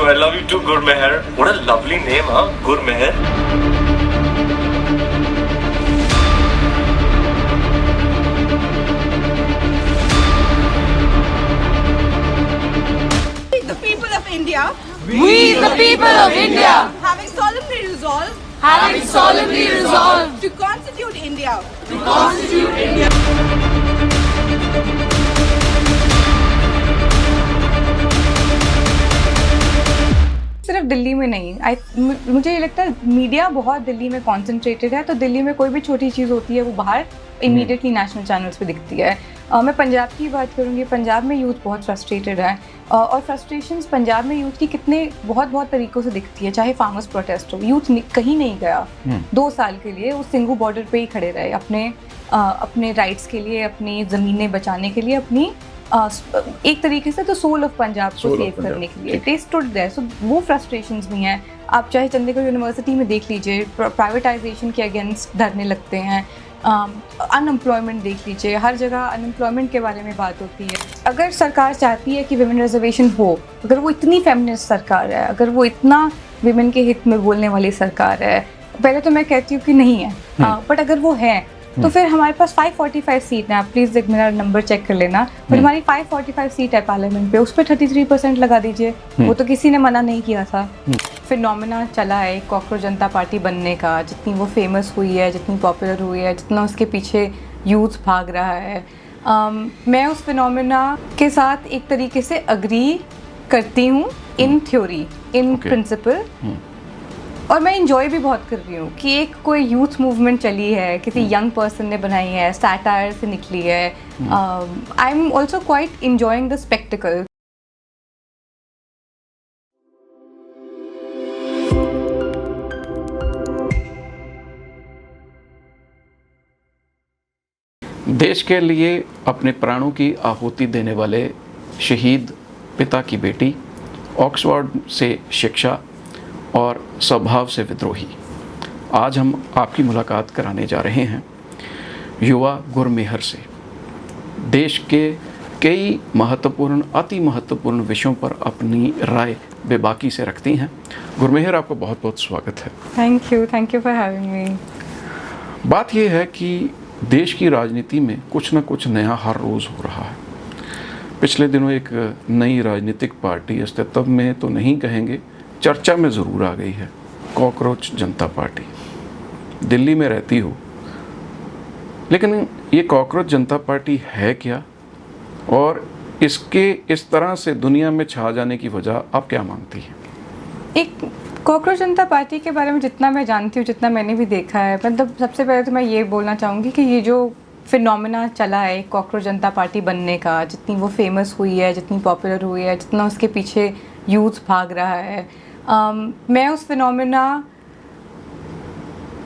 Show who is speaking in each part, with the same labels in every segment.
Speaker 1: I love you too, Gurmeher. What a lovely name, huh? Gurmeher.
Speaker 2: The people of India,
Speaker 3: We, the people of India,
Speaker 2: having solemnly resolved to constitute India,
Speaker 4: सिर्फ दिल्ली में नहीं, मुझे ये लगता है media बहुत दिल्ली में कॉन्सेंट्रेटेड है, तो दिल्ली में कोई भी छोटी चीज़ होती है वो बाहर इमीडिएटली नेशनल चैनल्स पे दिखती है। मैं पंजाब की बात करूँगी, पंजाब में यूथ बहुत फ्रस्ट्रेटेड है और फ्रस्ट्रेशंस पंजाब में यूथ की कितने बहुत तरीक़ों से दिखती है। चाहे फार्मर्स प्रोटेस्ट हो, यूथ कहीं नहीं गया 2 साल के लिए, उस सिंगू बॉर्डर पे ही खड़े रहे अपने राइट्स के लिए, अपनी ज़मीनें बचाने के लिए, अपनी एक तरीके से तो सोल ऑफ पंजाब को सेव करने के लिए दे स्टूड देयर। सो वो फ्रस्ट्रेशंस भी हैं। आप चाहे चंडीगढ़ यूनिवर्सिटी में देख लीजिए, प्राइवेटाइजेशन के अगेंस्ट धरने लगते हैं। अनएम्प्लॉयमेंट देख लीजिए, हर जगह अनएम्प्लॉयमेंट के बारे में बात होती है। अगर सरकार चाहती है कि विमेन रिजर्वेशन हो, अगर वो इतनी फेमिनिस्ट सरकार है, अगर वो इतना विमेन के हित में बोलने वाली सरकार है, पहले तो मैं कहती हूँ कि नहीं है, बट अगर वो है तो फिर हमारे पास 545 सीट है। आप प्लीज़ एक मेरा नंबर चेक कर लेना, बट हमारी 545 सीट है पार्लियामेंट पे, उस पर 33% लगा दीजिए। वो तो किसी ने मना नहीं किया था। फिनोमेना चला है कॉकरोच जनता पार्टी बनने का, जितनी वो फेमस हुई है, जितनी पॉपुलर हुई है, जितना उसके पीछे यूथ भाग रहा है। मैं उस फिनोमेना के साथ एक तरीके से अग्री करती हूँ इन थ्योरी, इन प्रिंसिपल, और मैं इंजॉय भी बहुत कर रही हूँ कि एक कोई यूथ मूवमेंट चली है, किसी यंग पर्सन ने बनाई है, सैटायर से निकली है। I am also quite enjoying the spectacled.
Speaker 5: देश के लिए अपने प्राणों की आहुति देने वाले शहीद पिता की बेटी, ऑक्सफोर्ड से शिक्षा और स्वभाव से विद्रोही, आज हम आपकी मुलाकात कराने जा रहे हैं युवा गुरमेहर से। देश के कई महत्वपूर्ण, अति महत्वपूर्ण विषयों पर अपनी राय बेबाकी से रखती हैं। गुरमेहर, आपका बहुत बहुत स्वागत है।
Speaker 4: Thank you for having me.
Speaker 5: बात यह है कि देश की राजनीति में कुछ न कुछ नया हर रोज़ हो रहा है। पिछले दिनों एक नई राजनीतिक पार्टी अस्तित्व में तो नहीं कहेंगे, चर्चा में ज़रूर आ गई है, कॉकरोच जनता पार्टी। दिल्ली में रहती हो, लेकिन ये कॉकरोच जनता पार्टी है क्या, और इसके इस तरह से दुनिया में छा जाने की वजह आप क्या मानती हैं?
Speaker 4: एक कॉकरोच जनता पार्टी के बारे में जितना मैं जानती हूँ, जितना मैंने भी देखा है, मतलब सबसे पहले तो मैं ये बोलना चाहूँगी कि ये जो फिनोमेना चला है कॉकरोच जनता पार्टी बनने का, जितनी वो फेमस हुई है, जितनी पॉपुलर हुई है, जितना उसके पीछे यूथ भाग रहा है, मैं उस फिनोमेना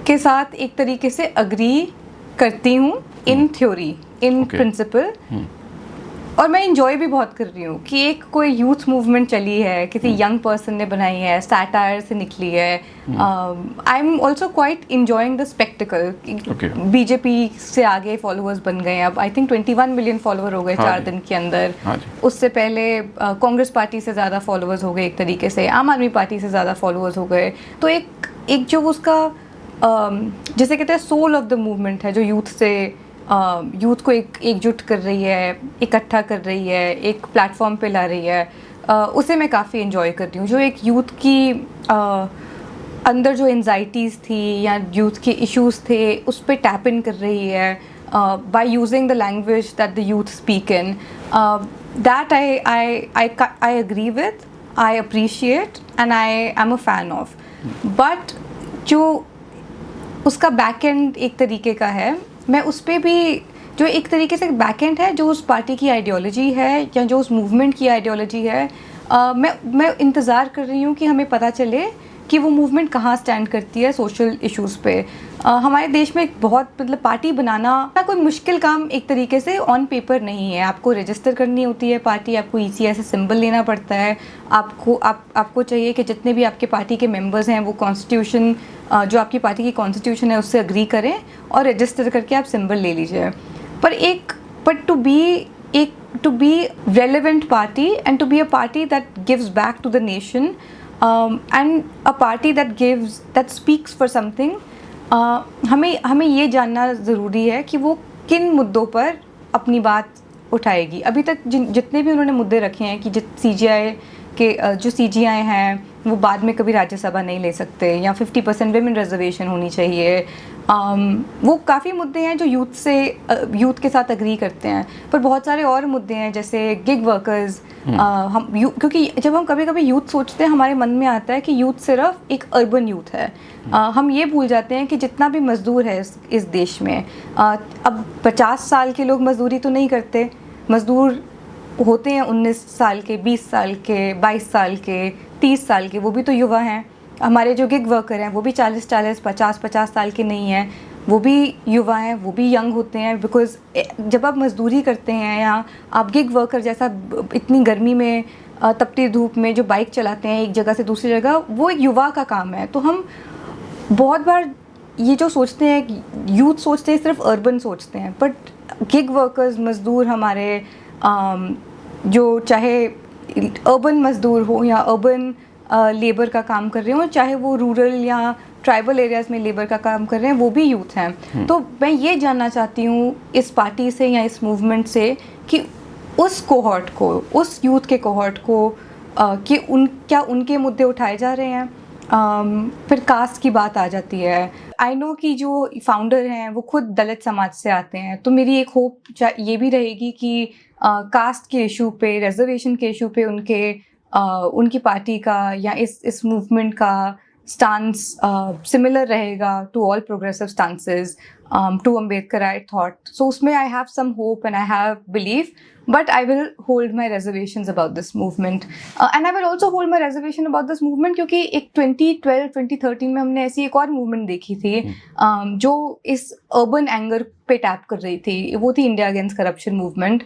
Speaker 4: के साथ एक तरीके से अग्री करती हूँ इन थ्योरी, इन प्रिंसिपल, और मैं इंजॉय भी बहुत कर रही हूँ कि एक कोई यूथ मूवमेंट चली है, किसी यंग पर्सन ने बनाई है, सैटायर से निकली है। I am also quite enjoying the spectacled. BJP से आगे फॉलोअर्स बन गए, अब आई थिंक 21 मिलियन फॉलोअर हो गए 4 दिन के अंदर। उससे पहले कांग्रेस पार्टी से ज़्यादा फॉलोअर्स हो गए, एक तरीके से आम आदमी पार्टी से ज़्यादा फॉलोअर्स हो गए। तो एक जो उसका जैसे कहते हैं सोल ऑफ द मूवमेंट है, जो यूथ को एकजुट कर रही है, इकट्ठा कर रही है, एक प्लेटफॉर्म पे ला रही है, उसे मैं काफ़ी इन्जॉय कर रही हूँ। जो एक यूथ की अंदर जो एंजाइटीज़ थी या यूथ के इश्यूज थे, उस पर टैप इन कर रही है by using the language that the youth speak in. That I agree with, I appreciate and I am a fan of. But जो उसका बैक एंड एक तरीके का है, मैं उस पर भी जो एक तरीके से बैक एंड है, जो उस पार्टी की आइडियोलॉजी है या जो उस मूवमेंट की आइडियोलॉजी है, मैं इंतज़ार कर रही हूँ कि हमें पता चले कि वो मूवमेंट कहाँ स्टैंड करती है सोशल इश्यूज़ पे। हमारे देश में एक बहुत मतलब पार्टी बनाना कोई मुश्किल काम एक तरीके से ऑन पेपर नहीं है। आपको रजिस्टर करनी होती है पार्टी, आपको ECI से सिंबल लेना पड़ता है, आपको चाहिए कि जितने भी आपके पार्टी के मेंबर्स हैं वो कॉन्स्टिट्यूशन, जो आपकी पार्टी की कॉन्स्टिट्यूशन है उससे अग्री करें और रजिस्टर करके आप सिंबल ले लीजिए। पर टू बी एक to be relevant party and to be a party that gives back to the nation, and a party that speaks for something. हमें ये जानना ज़रूरी है कि वो किन मुद्दों पर अपनी बात उठाएगी. अभी तक जितने भी उन्होंने मुद्दे रखे हैं कि CGI के जो CGI हैं वो बाद में कभी राज्यसभा नहीं ले सकते, या 50% विमेन रिजर्वेशन होनी चाहिए, वो काफ़ी मुद्दे हैं जो यूथ के साथ अग्री करते हैं. पर बहुत सारे और मुद्दे हैं जैसे गिग वर्कर्स. क्योंकि जब हम कभी कभी यूथ सोचते हैं हमारे मन में आता है कि यूथ सिर्फ एक अर्बन यूथ है. हम ये भूल जाते हैं कि जितना भी मज़दूर है इस देश में, अब 50 साल के लोग मज़दूरी तो नहीं करते. मज़दूर होते हैं 19 साल के, 20 साल के, 22 साल के, 30 साल के, वो भी तो युवा हैं. हमारे जो गिग वर्कर हैं वो भी 40-40, 50-50 साल के नहीं हैं, वो भी युवा हैं, वो भी यंग होते हैं. बिकॉज़ जब आप मज़दूरी करते हैं या आप गिग वर्कर जैसा इतनी गर्मी में, तपती धूप में जो बाइक चलाते हैं एक जगह से दूसरी जगह, वो एक युवा का काम है. तो हम बहुत बार ये जो सोचते हैं, यूथ सोचते हैं सिर्फ अर्बन सोचते हैं, बट गिग वर्कर्स, मज़दूर हमारे, जो चाहे अर्बन मज़दूर हो या अर्बन लेबर का काम कर रहे हो, चाहे वो रूरल या ट्राइबल एरियाज़ में लेबर का काम कर रहे हैं, वो भी यूथ हैं. तो मैं ये जानना चाहती हूँ इस पार्टी से या इस मूवमेंट से कि उस कोहॉर्ट को, उस यूथ के कोहॉर्ट को, कि क्या उनके मुद्दे उठाए जा रहे हैं. फिर कास्ट की बात आ जाती है. आई नो कि जो फाउंडर हैं वो खुद दलित समाज से आते हैं, तो मेरी एक होप ये भी रहेगी कि कास्ट के इशू पे, रिजर्वेशन के इशू पे उनकी पार्टी का या इस मूवमेंट का स्टांस सिमिलर रहेगा to all progressive stances, to Ambedkarite thought. So उसमें I have some hope and I have belief, but I will hold my reservations about this movement. And I will also hold my reservation about this movement क्योंकि एक 2012-2013 में हमने ऐसी एक और movement देखी थी जो इस अर्बन एंगर पे टैप कर रही थी. वो थी इंडिया अगेंस्ट करप्शन मूवमेंट,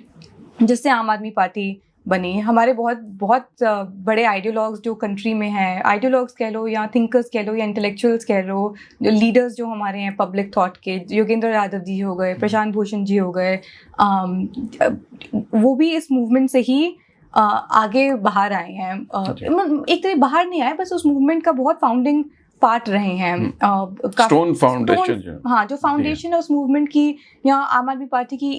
Speaker 4: जिससे आम आदमी पार्टी बनी. हमारे बहुत बड़े आइडियोलॉग्स जो कंट्री में हैं, आइडियोलॉग्स कह लो या थिंकर्स कह लो या इंटेलेक्चुअल्स कह लो, जो लीडर्स जो हमारे हैं पब्लिक थॉट के, योगेंद्र यादव जी हो गए, प्रशांत भूषण जी हो गए, वो भी इस मूवमेंट से ही आगे बाहर आए हैं. एक तरह बाहर नहीं आए, बस उस मूवमेंट का बहुत फाउंडिंग पार्ट रहे हैं.
Speaker 5: स्टोन फाउंडेशन,
Speaker 4: हाँ, जो फाउंडेशन है उस मूवमेंट की या आम आदमी पार्टी की,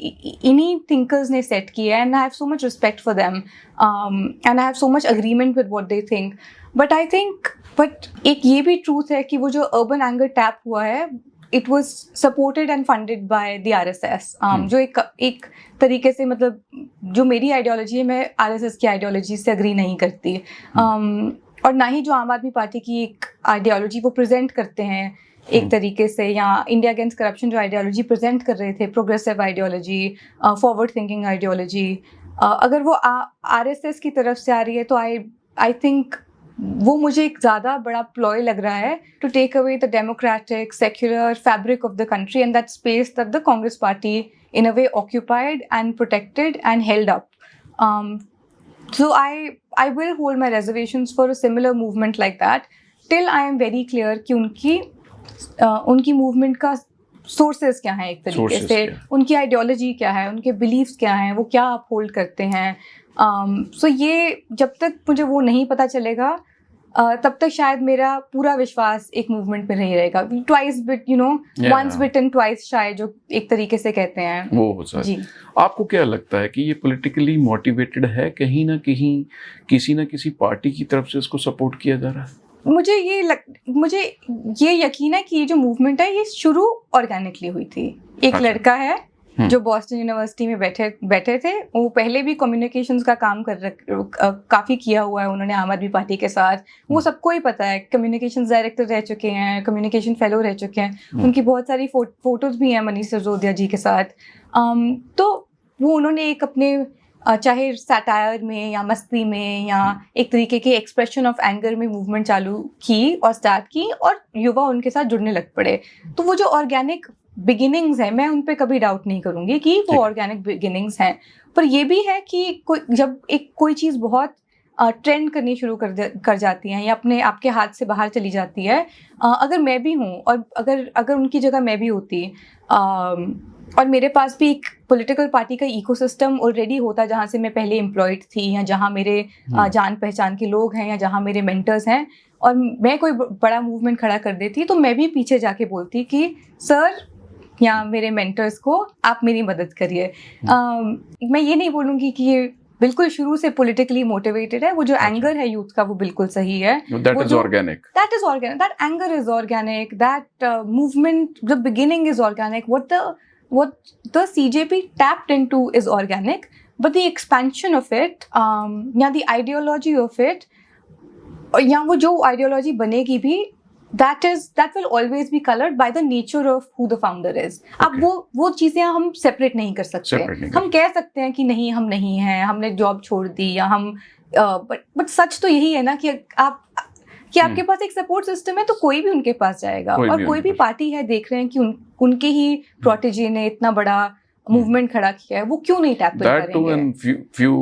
Speaker 4: इन्हीं थिंकर्स ने सेट की है. And I have so much respect for them and I have so much agreement with what they think. But एक ये भी ट्रूथ है कि वो जो अर्बन एंगर टैप हुआ है, it was supported and funded by the RSS, जो एक तरीके से, मतलब जो मेरी आइडियोलॉजी है, मैं RSS की आइडियोलॉजी से अग्री नहीं करती. और ना ही जो आम आदमी पार्टी की एक आइडियोलॉजी वो प्रेजेंट करते हैं एक तरीके से, या इंडिया अगेंस्ट करप्शन जो आइडियोलॉजी प्रेजेंट कर रहे थे, progressive ideology, forward thinking ideology, अगर वो RSS की तरफ से आ रही है तो आई थिंक वो मुझे एक ज़्यादा बड़ा प्लॉय लग रहा है to take away the democratic secular fabric of the country and that space that the Congress party in a way occupied and protected and held up. So I will hold my reservations for a similar movement like that till I am very clear कि उनकी movement का sources क्या हैं, एक तरीके से उनकी ideology क्या है, उनके beliefs क्या हैं, वो क्या uphold करते हैं. So ये जब तक मुझे वो नहीं पता चलेगा तब तक शायद मेरा पूरा विश्वास एक मूवमेंट में नहीं रहेगा. ट्वाइस बिट, वंस बिटन ट्वाइस शाय, जो एक तरीके से कहते हैं
Speaker 5: वो हो सकता है. आपको क्या लगता है कि ये पॉलिटिकली मोटिवेटेड है, कहीं ना कहीं किसी ना किसी पार्टी की तरफ से इसको सपोर्ट किया जा रहा है?
Speaker 4: मुझे ये यकीन है कि ये जो मूवमेंट है ये शुरू ऑर्गेनिकली हुई थी. एक लड़का है जो बॉस्टन यूनिवर्सिटी में बैठे थे, वो पहले भी कम्युनिकेशंस का काम काफ़ी किया हुआ है उन्होंने आम आदमी पार्टी के साथ. वो सबको ही पता है, कम्युनिकेशंस डायरेक्टर रह चुके हैं, कम्युनिकेशन फेलो रह चुके हैं. उनकी बहुत सारी फोटोज़ भी हैं मनीष सिसोदिया जी के साथ. तो वो उन्होंने एक अपने चाहे सैटायर में या मस्ती में या एक तरीके के एक्सप्रेशन ऑफ एंगर में मूवमेंट चालू की और स्टार्ट की, और युवा उनके साथ जुड़ने लग पड़े. तो वो जो ऑर्गेनिक बिगिनिंग्स हैं, मैं उन पे कभी डाउट नहीं करूँगी कि वो ऑर्गेनिक बिगिनिंग्स हैं. पर ये भी है कि जब कोई चीज़ बहुत ट्रेंड करनी शुरू कर जाती हैं या आपके हाथ से बाहर चली जाती है, अगर मैं भी हूँ और अगर उनकी जगह मैं भी होती, और मेरे पास भी एक पॉलिटिकल पार्टी का इकोसिस्टम ऑलरेडी होता जहाँ से मैं पहले एम्प्लॉयड थी, या जहाँ मेरे जान पहचान के लोग हैं, या जहाँ मेरे मेंटर्स हैं, और मैं कोई बड़ा मूवमेंट खड़ा कर देती तो मैं भी पीछे जाके बोलती कि सर या मेरे मेंटर्स को आप मेरी मदद करिए। मैं ये नहीं बोलूँगी कि ये बिल्कुल शुरू से पॉलिटिकली मोटिवेटेड है, वो जो एंगर है यूथ का वो बिल्कुल सही है।
Speaker 5: That is organic,
Speaker 4: that anger is organic, that movement, the beginning is organic, what the CJP tapped into is organic, but the expansion of it, या the ideology of it, या वो जो ideology बनेगी भी, that will always be colored by the nature of who the founder is. अब वो चीज़ें हम separate नहीं कर सकते। हम कह सकते हैं कि नहीं हम नहीं हैं, हमने जॉब छोड़ दी, या हम but सच तो यही है ना कि आपके पास एक सपोर्ट सिस्टम है तो कोई भी उनके पास जाएगा, और कोई भी पार्टी है देख रहे हैं कि उनके ही प्रोटेजे ने इतना बड़ा मूवमेंट खड़ा किया है, वो क्यों नहीं टैप करेंगे?
Speaker 5: That too in few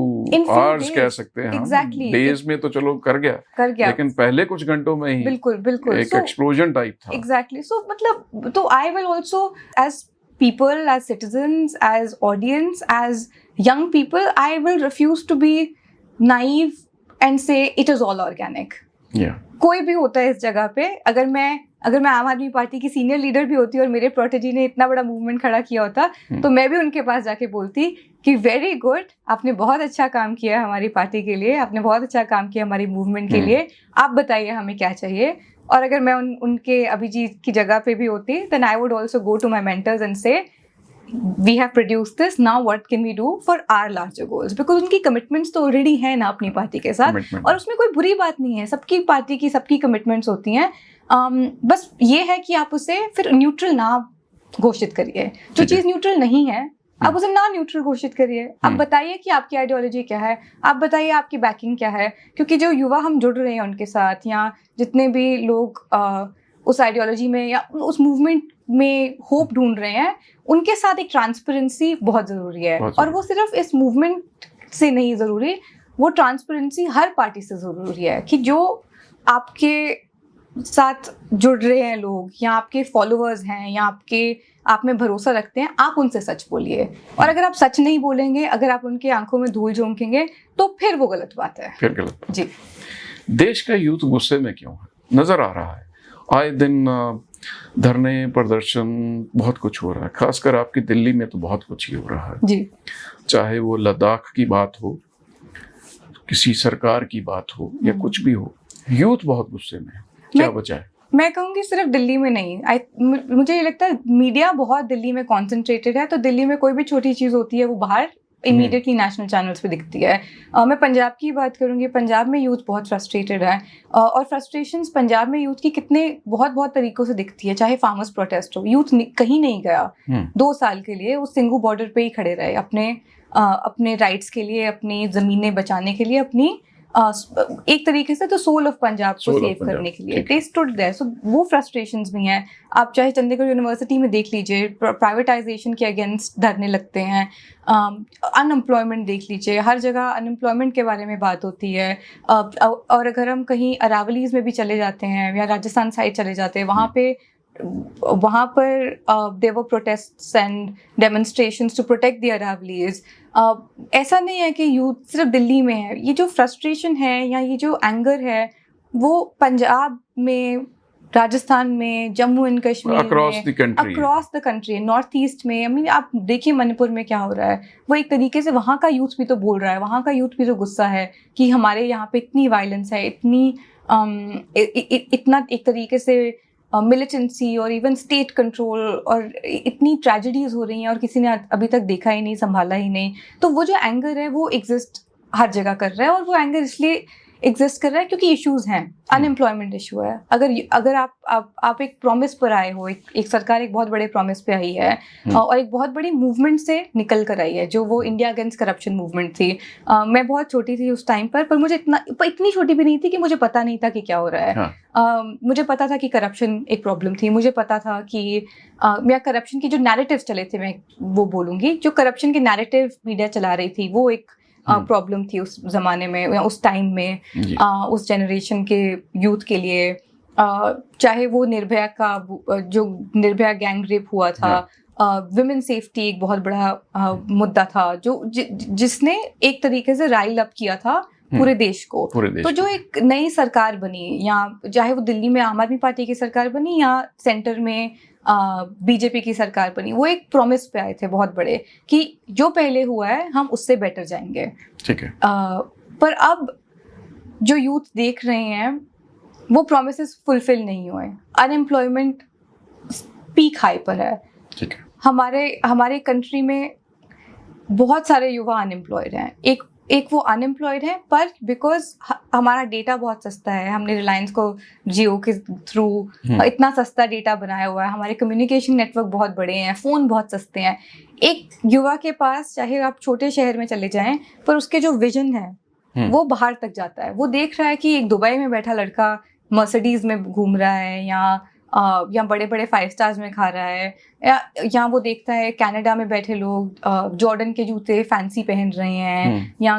Speaker 5: hours कह सकते हैं।
Speaker 4: Exactly.
Speaker 5: डेज में तो चलो कर गया, लेकिन पहले कुछ घंटों में ही
Speaker 4: बिल्कुल
Speaker 5: एक एक्सप्लोजन टाइप था।
Speaker 4: Exactly. So मतलब तो I will also, as people, as citizens, as audience, as young people, I will refuse to be naive and say it is all organic. कोई भी होता है इस जगह पे, अगर मैं आम आदमी पार्टी की सीनियर लीडर भी होती और मेरे प्रोटेजी ने इतना बड़ा मूवमेंट खड़ा किया होता तो मैं भी उनके पास जाके बोलती कि वेरी गुड, आपने बहुत अच्छा काम किया हमारी पार्टी के लिए, आपने बहुत अच्छा काम किया हमारी मूवमेंट के लिए, आप बताइए हमें क्या चाहिए। और अगर मैं उनके अभिजीत की जगह पे भी होती then I would also go to my mentors and say we have produced this, now what can we do for our larger goals, because उनकी कमिटमेंट्स तो ऑलरेडी है ना अपनी पार्टी के साथ, और उसमें कोई बुरी बात नहीं है, सबकी पार्टी की सबकी कमिटमेंट्स होती हैं। बस ये है कि आप उसे फिर न्यूट्रल ना घोषित करिए, जो चीज़ न्यूट्रल नहीं है आप उसे ना न्यूट्रल घोषित करिए। आप बताइए कि आपकी आइडियोलॉजी क्या है, आप बताइए आपकी बैकिंग क्या है, क्योंकि जो युवा हम जुड़ रहे हैं उनके साथ, या जितने भी लोग उस आइडियोलॉजी में या उस मूवमेंट में होप ढूंढ रहे हैं, उनके साथ एक ट्रांसपेरेंसी बहुत ज़रूरी है। और वो सिर्फ इस मूवमेंट से नहीं ज़रूरी, वो ट्रांसपेरेंसी हर पार्टी से ज़रूरी है कि जो आपके साथ जुड़ रहे हैं लोग, या आपके फॉलोअर्स हैं, या आप में भरोसा रखते हैं, आप उनसे सच बोलिए। और अगर आप सच नहीं बोलेंगे, अगर आप उनके आंखों में धूल झोंकेंगे तो फिर वो गलत बात है।
Speaker 5: फिर गलत बात।
Speaker 4: जी,
Speaker 5: देश का यूथ गुस्से में क्यों है? नजर आ रहा है आए दिन धरने प्रदर्शन बहुत कुछ हो रहा है, खासकर आपकी दिल्ली में तो बहुत कुछ ही हो रहा है
Speaker 4: जी।
Speaker 5: चाहे वो लद्दाख की बात हो, किसी सरकार की बात हो, या कुछ भी हो, यूथ बहुत गुस्से में है। क्या वजह है?
Speaker 4: मैं कहूँगी सिर्फ दिल्ली में नहीं, मुझे ये लगता है मीडिया बहुत दिल्ली में कॉन्सेंट्रेटेड है, तो दिल्ली में कोई भी छोटी चीज़ होती है वो बाहर इमीडिएटली नेशनल चैनल्स पे दिखती है। मैं पंजाब की बात करूँगी, पंजाब में यूथ बहुत फ्रस्ट्रेटेड है, और फ्रस्ट्रेशंस पंजाब में यूथ की कितने बहुत तरीक़ों से दिखती है। चाहे फार्मर्स प्रोटेस्ट हो, यूथ कहीं नहीं गया 2 साल के लिए, उस सिंगू बॉर्डर पे ही खड़े रहे अपने राइट्स के लिए, अपनी ज़मीनें बचाने के लिए, अपनी एक तरीके से तो सोल ऑफ पंजाब को सेव करने के लिए दे स्टूड देयर। सो वो फ्रस्ट्रेशंस भी हैं। आप चाहे चंडीगढ़ यूनिवर्सिटी में देख लीजिए, प्राइवेटाइजेशन के अगेंस्ट धरने लगते हैं, अनएम्प्लॉयमेंट देख लीजिए, हर जगह अनएम्प्लॉयमेंट के बारे में बात होती है। और अगर हम कहीं अरावलीज में भी चले जाते हैं या राजस्थान साइड चले जाते हैं, वहाँ पर there were protests and demonstrations to protect the Aravallis. ऐसा नहीं है कि यूथ सिर्फ दिल्ली में है। ये जो फ्रस्ट्रेशन है या ये जो एंगर है वो पंजाब में, राजस्थान में, Jammu and Kashmir, across the country, north east में। आप देखिए मणिपुर में क्या हो रहा है, वो एक तरीके से वहाँ का यूथ भी तो बोल रहा है, वहाँ का यूथ भी तो गुस्सा है कि हमारे यहाँ पे इतनी वायलेंस है, इतना एक तरीके से मिलिटेंसी और इवन स्टेट कंट्रोल, और इतनी ट्रेजेडीज हो रही हैं और किसी ने अभी तक देखा ही नहीं, संभाला ही नहीं। तो वो जो एंगर है वो एग्जिस्ट हर जगह कर रहा है, और वो एंगर इसलिए एग्जिस्ट कर रहा है क्योंकि इश्यूज हैं, अनएम्प्लॉयमेंट इशू है। अगर आप एक प्रॉमिस पर आए हो, एक सरकार एक बहुत बड़े प्रॉमिस पे आई है और एक बहुत बड़ी मूवमेंट से निकल कर आई है, जो वो इंडिया अगेंस्ट करप्शन मूवमेंट थी। मैं बहुत छोटी थी उस टाइम पर मुझे इतनी छोटी भी नहीं थी कि मुझे पता नहीं था कि क्या हो रहा है। मुझे पता था कि करप्शन एक प्रॉब्लम थी, मुझे पता था कि या करप्शन की जो नैरेटिव्स चले थे, मैं वो बोलूँगी, जो करप्शन के नैरेटिव मीडिया चला रही थी वो एक प्रॉब्लम थी उस ज़माने में या उस टाइम में, उस जनरेशन के यूथ के लिए। चाहे वो निर्भया गैंग रेप हुआ था, विमेन सेफ्टी एक बहुत बड़ा मुद्दा था जो जिसने एक तरीके से राइल अप किया था पूरे देश को। तो जो एक नई सरकार बनी, या चाहे वो दिल्ली में आम आदमी पार्टी की सरकार बनी या सेंटर में बीजेपी की सरकार बनी, वो एक प्रॉमिस पे आए थे बहुत बड़े कि जो पहले हुआ है हम उससे बेटर जाएंगे।
Speaker 5: ठीक है।
Speaker 4: पर अब जो यूथ देख रहे हैं वो प्रोमिसेस फुलफिल नहीं हुए। अनएम्प्लॉयमेंट पीक हाई पर है।
Speaker 5: ठीक है।
Speaker 4: हमारे कंट्री में बहुत सारे युवा अनएम्प्लॉयड हैं। एक वो अनएम्प्लॉयड है पर बिकॉज हमारा डेटा बहुत सस्ता है, हमने रिलायंस को जियो के थ्रू इतना सस्ता डेटा बनाया हुआ है, हमारे कम्युनिकेशन नेटवर्क बहुत बड़े हैं, फ़ोन बहुत सस्ते हैं। एक युवा के पास, चाहे आप छोटे शहर में चले जाएं, पर उसके जो विजन है वो बाहर तक जाता है। वो देख रहा है कि एक दुबई में बैठा लड़का मर्सिडीज़ में घूम रहा है या बड़े बड़े 5 स्टार्स में खा रहा है, या वो देखता है कनाडा में बैठे लोग जॉर्डन के जूते फैंसी पहन रहे हैं, या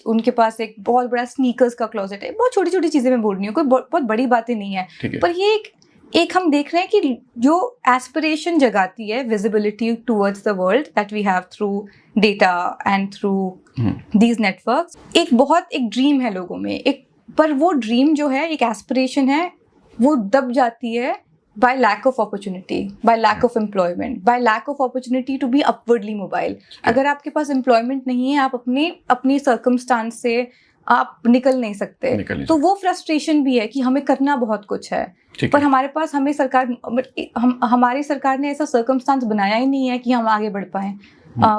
Speaker 4: उनके पास एक बहुत बड़ा स्नीकर्स का क्लोजेट है। बहुत छोटी छोटी चीज़ें मैं बोल रही हूँ, कोई बहुत बड़ी बातें नहीं है, पर ये एक हम देख रहे हैं कि जो एस्पिरेशन जगाती है visibility towards the world that we have through data and through these networks, एक ड्रीम है लोगों में, पर वो ड्रीम जो है, एक एस्पिरेशन है, वो दब जाती है by lack of opportunity, by lack of employment, by lack of opportunity to be upwardly mobile. अगर आपके पास employment नहीं है, आप अपनी circumstance से आप निकल नहीं सकते, तो वो frustration भी है कि हमें करना बहुत कुछ है, पर हमारी सरकार ने ऐसा circumstance बनाया ही नहीं है कि हम आगे बढ़ पाएं।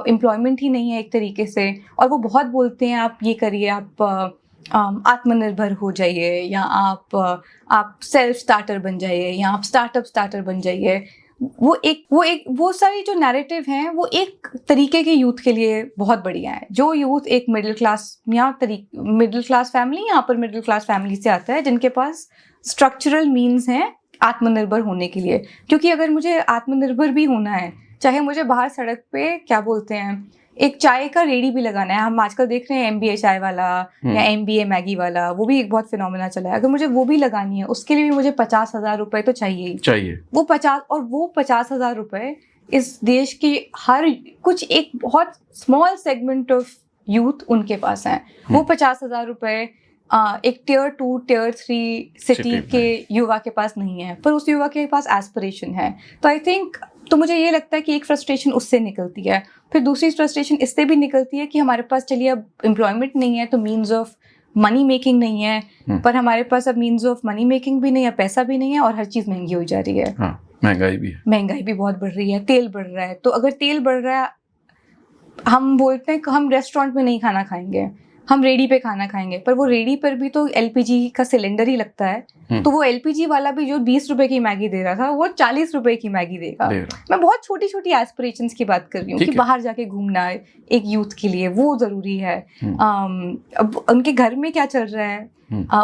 Speaker 4: employment ही नहीं है एक तरीके से, और वो बहुत बोलते हैं आप ये करिए, आप आत्मनिर्भर हो जाइए, या आप सेल्फ स्टार्टर बन जाइए, या आप स्टार्टर बन जाइए। वो सारी जो नैरेटिव हैं वो एक तरीके के यूथ के लिए बहुत बढ़िया है। जो यूथ एक मिडिल क्लास फैमिली या अपर मिडिल क्लास फैमिली से आता है, जिनके पास स्ट्रक्चरल मीन्स हैं आत्मनिर्भर होने के लिए। क्योंकि अगर मुझे आत्मनिर्भर भी होना है, चाहे मुझे बाहर सड़क पे क्या बोलते हैं एक चाय का रेडी भी लगाना है, हम आजकल देख रहे हैं MBA चाय वाला या MBA मैगी वाला, वो भी एक बहुत फिनोमेना चला है। अगर मुझे वो भी लगानी है, उसके लिए भी मुझे 50,000 रुपए तो चाहिए। वो 50,000 रुपए इस देश की एक बहुत स्मॉल सेगमेंट ऑफ यूथ उनके पास है। वो 50,000 रुपए एक Tier 2 Tier 3 सिटी के युवा के पास नहीं है, पर उस युवा के पास एस्पिरेशन है। तो मुझे ये लगता है कि एक फ्रस्ट्रेशन उससे निकलती है। फिर दूसरी फ्रस्ट्रेशन इससे भी निकलती है कि हमारे पास चलिए अब एम्प्लॉयमेंट नहीं है, तो मीन्स ऑफ मनी मेकिंग नहीं है, पर हमारे पास अब मीन्स ऑफ मनी मेकिंग भी नहीं है, पैसा भी नहीं है, और हर चीज़ महंगी हो जा रही है। महंगाई भी बहुत बढ़ रही है, तेल बढ़ रहा है। तो अगर तेल बढ़ रहा है, हम बोलते हैं कि हम रेस्टोरेंट में नहीं खाना खाएंगे, हम रेडी पे खाना खाएंगे, पर वो रेडी पर भी तो LPG का सिलेंडर ही लगता है। तो वो LPG वाला भी जो 20 रुपए की मैगी दे रहा था, वो 40 रुपए की मैगी देगा। मैं बहुत छोटी छोटी एस्पिरेशंस की बात कर रही हूँ कि बाहर जाके घूमना एक यूथ के लिए वो जरूरी है। अब उनके घर में क्या चल रहा है,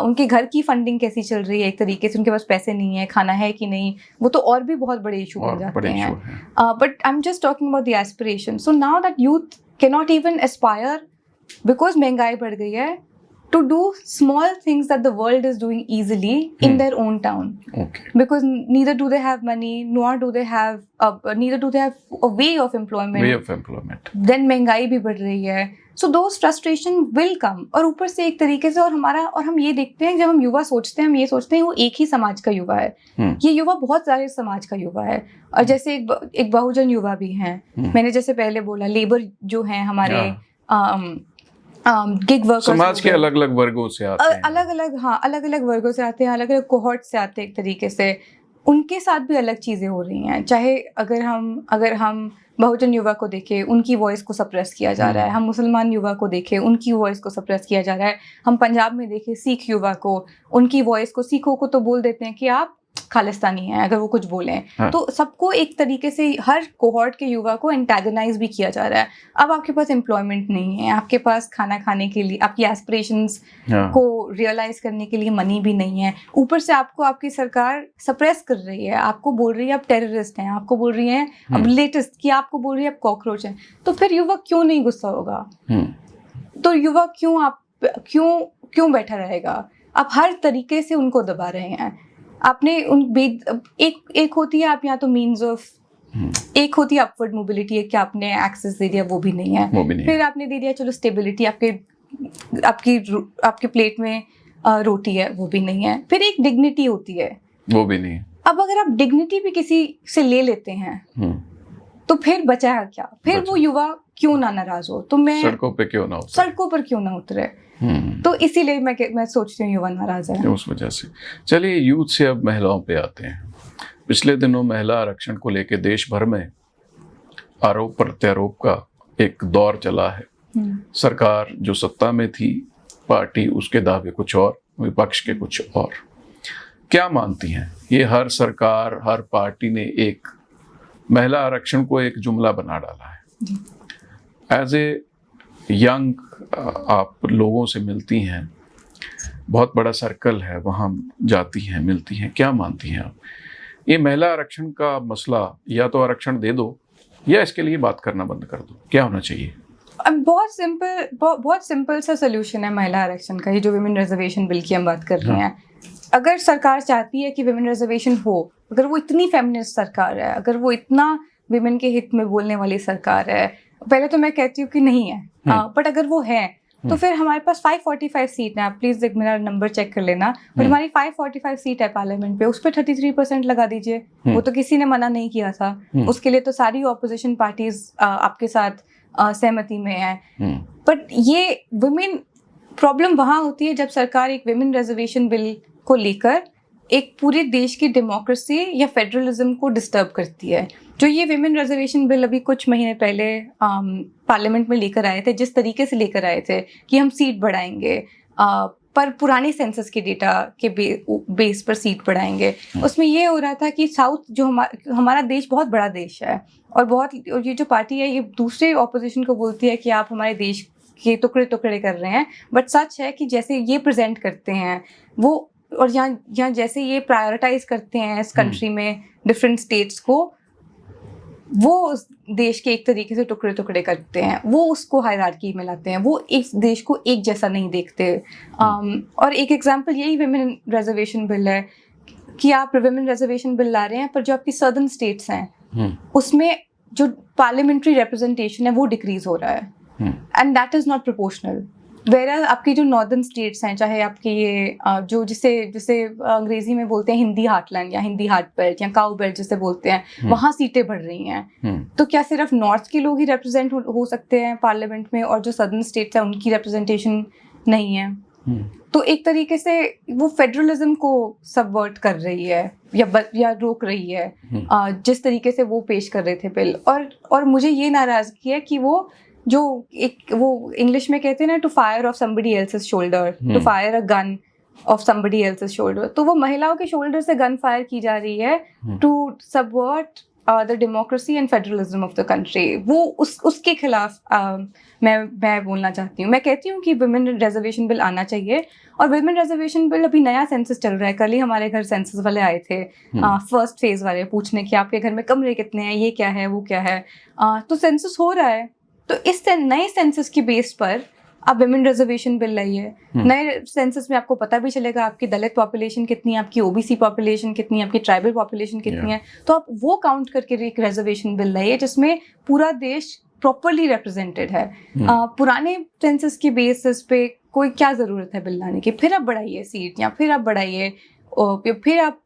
Speaker 4: उनके घर की फंडिंग कैसी चल रही है, एक तरीके से उनके पास पैसे नहीं है, खाना है कि नहीं, वो तो और भी बहुत बड़े इशू बन जाते हैं। But I am just talking about the aspiration. So now that youth can not even Aspire because महंगाई बढ़ गई है, to do small things that the world is doing easily in their own town. Okay. Because neither do they have money, nor do they have a way of employment. Then महंगाई भी बढ़ रही है, so those frustration will come. और ऊपर से एक तरीके से और हम ये देखते हैं, जब हम युवा सोचते हैं, हम ये सोचते हैं वो एक ही समाज का युवा है। ये युवा बहुत सारे समाज का युवा है, और जैसे एक बहुजन युवा भी हैं। मैंने जैसे पहले बोला, लेबर जो है हमारे गिग वर्कर्स,
Speaker 5: समाज के अलग अलग वर्गों से आते हैं,
Speaker 4: अलग अलग वर्गों से आते हैं, अलग अलग कोहॉर्ट से आते हैं एक तरीके से। उनके साथ भी अलग चीज़ें हो रही हैं। चाहे अगर हम बहुजन युवा को देखें, उनकी वॉइस को सप्रेस किया जा रहा है। हम मुसलमान युवा को देखें, उनकी वॉइस को सप्रेस किया जा रहा है। हम पंजाब में देखें सिख युवा को, उनकी वॉइस को, सिखों को तो बोल देते हैं कि आप खालिस्तानी है अगर वो कुछ बोलें। तो सबको एक तरीके से हर कोहॉर्ट के युवा को एंटेगनाइज भी किया जा रहा है। अब आपके पास एम्प्लॉयमेंट नहीं है, आपके पास खाना खाने के लिए, आपकी एस्पिरेशंस को रियलाइज करने के लिए मनी भी नहीं है। ऊपर से आपको आपकी सरकार सप्रेस कर रही है, आपको बोल रही है आप टेररिस्ट हैं, आपको बोल रही है अब लेटेस्ट कि आपको बोल रही है आप कॉकरोच हैं। तो फिर युवा क्यों नहीं गुस्सा होगा? तो युवा क्यों बैठा रहेगा? आप हर तरीके से उनको दबा रहे हैं। आपने एक होती है, आप या तो मीन्स ऑफ एक होती है अपवर्ड मोबिलिटी, एक कि आपने एक्सेस दे दिया, वो भी नहीं है।
Speaker 5: वो भी नहीं
Speaker 4: फिर आपने दे दिया चलो स्टेबिलिटी, आपके प्लेट में रोटी है, वो भी नहीं है। फिर एक डिग्निटी होती है,
Speaker 5: वो भी नहीं है।
Speaker 4: अब अगर आप डिग्निटी भी किसी से ले लेते हैं तो फिर बचा है क्या? फिर वो युवा क्यों ना नाराज हो? तो मैं
Speaker 5: सड़कों पे क्यों ना उतरे?
Speaker 4: सड़कों पर क्यों ना उतरे? तो इसीलिए मैं सोचती हूँ युवा नाराज है
Speaker 5: उस वजह से। चलिए यूथ से अब महिलाओं पे आते हैं। पिछले दिनों महिला आरक्षण को लेकर देश भर में आरोप प्रत्यारोप का एक दौर चला है। सरकार जो सत्ता में थी, पार्टी उसके दावे कुछ और, विपक्ष के कुछ और। क्या मानती हैं, ये हर सरकार, हर पार्टी ने एक महिला आरक्षण को एक जुमला बना डाला है। एज ए यंग आप लोगों से मिलती हैं, बहुत बड़ा सर्कल है, वहाँ जाती हैं, मिलती हैं, क्या मानती हैं आप? ये महिला आरक्षण का मसला, या तो आरक्षण दे दो या इसके लिए बात करना बंद कर दो, क्या होना चाहिए?
Speaker 4: बहुत सिंपल सा सोल्यूशन है महिला आरक्षण का, ये जो विमेन रिजर्वेशन बिल की हम बात कर रहे हैं। अगर सरकार चाहती है कि विमेन रिजर्वेशन हो, अगर वो इतनी फेमिनिस्ट सरकार है, अगर वो इतना विमेन के हित में बोलने वाली सरकार है, पहले तो मैं कहती हूँ कि नहीं है, बट अगर वो है तो फिर हमारे पास 545 सीट है। आप प्लीज मेरा नंबर चेक कर लेना, पर हमारी 545 सीट है पार्लियामेंट पे, उस पर 33% लगा दीजिए। वो तो किसी ने मना नहीं किया था, उसके लिए तो सारी ऑपोजिशन पार्टीज आपके साथ सहमति में है। बट ये विमेन प्रॉब्लम वहाँ होती है जब सरकार एक विमेन रिजर्वेशन बिल को लेकर एक पूरे देश की डेमोक्रेसी या फेडरलिज्म को डिस्टर्ब करती है। जो ये विमेन रिजर्वेशन बिल अभी कुछ महीने पहले पार्लियामेंट में लेकर आए थे, जिस तरीके से लेकर आए थे कि हम सीट बढ़ाएंगे, पर पुराने सेंसस के डेटा के बेस पर सीट बढ़ाएंगे, उसमें ये हो रहा था कि साउथ जो हमारा देश बहुत बड़ा देश है, और ये जो पार्टी है ये दूसरे ऑपोजिशन को बोलती है कि आप हमारे देश के टुकड़े टुकड़े कर रहे हैं। बट सच है कि जैसे ये प्रेजेंट करते हैं वो, और यहाँ जैसे ये प्रायोरिटाइज करते हैं इस कंट्री में डिफरेंट स्टेट्स को, वो उस देश के एक तरीके से टुकड़े टुकड़े करते हैं, वो उसको हायरार्की में लाते हैं, वो इस देश को एक जैसा नहीं देखते। और एक एग्जांपल यही विमेन रिजर्वेशन बिल है कि आप विमेन रिजर्वेशन बिल ला रहे हैं, पर जो आपकी सदर्न स्टेट्स हैं उसमें जो पार्लियामेंट्री रिप्रेजेंटेशन है वो डिक्रीज हो रहा है, and that is not proportional. Where आपकी जो नॉर्दर्न स्टेट्स हैं, चाहे आपके ये जो जिसे अंग्रेजी में बोलते हैं हिंदी हार्टलैंड या हिंदी हार्ट बेल्ट या काउ बेल्ट जिसे बोलते हैं, वहाँ सीटें बढ़ रही हैं। तो क्या सिर्फ नॉर्थ के लोग ही रिप्रेजेंट हो सकते हैं पार्लियामेंट में, और जो सदर्न स्टेट्स हैं उनकी रिप्रेजेंटेशन नहीं है? तो एक तरीके से वो फेडरलिज्म को सबवर्ट कर रही है या रोक रही है, जिस तरीके से वो पेश कर रहे थे बिल। और मुझे ये नाराजगी है कि वो इंग्लिश में कहते हैं ना, to fire off somebody else's shoulder, to fire a gun off somebody else's shoulder. तो वो महिलाओं के शोल्डर से गन फायर की जा रही है to subvert the democracy and federalism of the country. वो उसके खिलाफ मैं बोलना चाहती हूँ। मैं कहती हूँ कि विमेन रिजर्वेशन बिल आना चाहिए, और विमेन रिजर्वेशन बिल अभी नया सेंसस चल रहा है। कल ही हमारे घर सेंसस वाले आए थे, फर्स्ट फेज वाले, पूछने कि आपके घर में कमरे कितने हैं, ये क्या है, वो क्या है। तो सेंसस हो रहा है, तो इस नए सेंसस की बेस पर आप विमेन रिजर्वेशन बिल लाइए। नए सेंसस में आपको पता भी चलेगा आपकी दलित पॉपुलेशन कितनी है, आपकी ओबीसी पॉपुलेशन कितनी है, आपकी ट्राइबल पॉपुलेशन कितनी है। तो आप वो काउंट करके एक रिजर्वेशन बिल लाइए जिसमें पूरा देश प्रॉपरली रिप्रेजेंटेड है। पुराने सेंसस की बेसिस पे कोई क्या ज़रूरत है बिल लाने की? फिर आप बढ़ाइए सीट, या फिर आप बढ़ाइए, फिर आप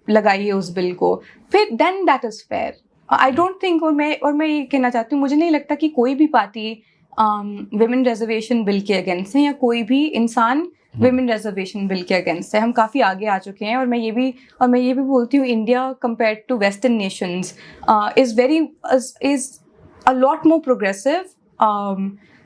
Speaker 4: लगाइए उस बिल को, फिर then that is fair. I don't think, और मैं ये कहना चाहती हूँ, मुझे नहीं लगता कि कोई भी पार्टी विमेन रिजर्वेशन बिल के अगेंस्ट है, या कोई भी इंसान विमेन रिजर्वेशन बिल के अगेंस्ट है। हम काफ़ी आगे आ चुके हैं, और मैं ये भी बोलती हूँ, India compared to western nations is a lot more progressive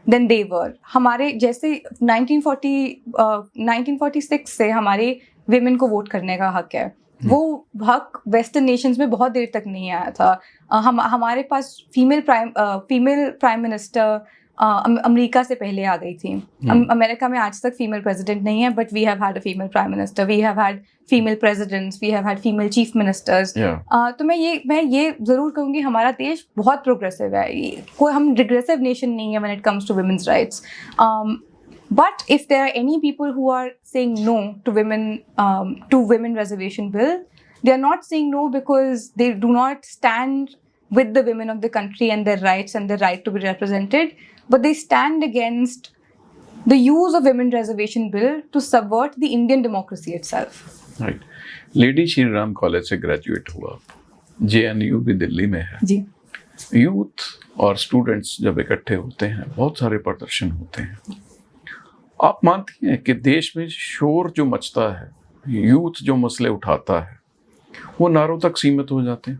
Speaker 4: than they were. हमारे जैसे 1946 से हमारे विमेन को वोट करने का हक है, वो हक वेस्टर्न नेशंस में बहुत देर तक नहीं आया था। हमारे पास फीमेल प्राइम मिनिस्टर अमेरिका से पहले आ गई थी। अमेरिका में आज तक फीमेल प्रेसिडेंट नहीं है, but we have had a female prime minister, we have had female presidents, we have had female chief ministers. तो मैं ये ज़रूर कहूँगी, हमारा देश बहुत प्रोग्रेसिव है, कोई हम रिग्रेसिव नेशन नहीं है when it comes to women's rights. But if there are any people who are saying no to women reservation bill, They are not saying no because they do not stand with the women of the country and their rights and their right to be represented, but they stand against the use of women reservation bill to subvert the Indian democracy itself.
Speaker 5: Right. Lady Shri Ram college से graduate हुआ, JNU भी दिल्ली में है।
Speaker 4: जी।
Speaker 5: Youth और students जब इकट्ठे होते हैं, बहुत सारे प्रदर्शन होते हैं। आप मानती हैं कि देश में शोर जो मचता है, यूथ जो मसले उठाता है, वो नारों तक सीमित हो जाते हैं?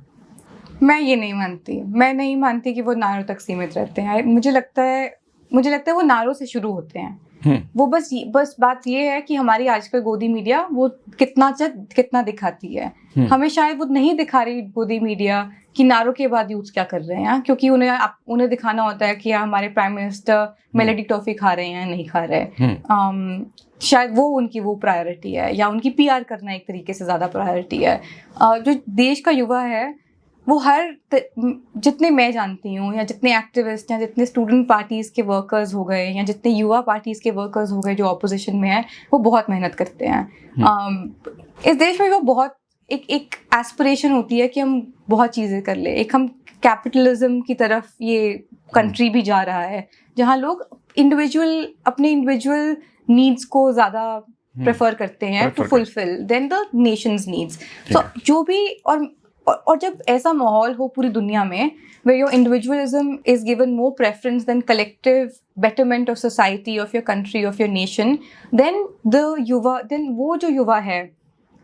Speaker 4: मैं ये नहीं मानती, मैं नहीं मानती कि वो नारों तक सीमित रहते हैं। मुझे लगता है वो नारों से शुरू होते हैं। वो बस बात ये है कि हमारी आजकल गोदी मीडिया वो कितना दिखाती है। हमें शायद वो नहीं दिखा रही गोदी मीडिया कि नारों के बाद यूथ क्या कर रहे हैं, क्योंकि उन्हें दिखाना होता है कि हमारे प्राइम मिनिस्टर मेलेडी टॉफी खा रहे हैं या नहीं खा रहे। शायद वो उनकी वो प्रायोरिटी है, या उनकी PR करना एक तरीके से ज़्यादा प्रायोरिटी है। जो देश का युवा है वो जितने मैं जानती हूँ, या जितने एक्टिविस्ट या जितने स्टूडेंट पार्टीज़ के वर्कर्स हो गए, या जितने युवा पार्टीज़ के वर्कर्स हो गए जो ऑपोजिशन में हैं, वो बहुत मेहनत करते हैं। इस देश में वो बहुत एक एस्पिरेशन होती है कि हम बहुत चीज़ें कर ले। एक हम कैपिटलिज्म की तरफ ये कंट्री भी जा रहा है, जहाँ लोग अपने इंडिविजुअल नीड्स को ज़्यादा प्रेफर करते हैं to fulfil then the nation's needs. तो जो भी और जब ऐसा माहौल हो पूरी दुनिया में, where your individualism is given more preference than collective betterment of society, of your country, of your nation, then वो जो युवा है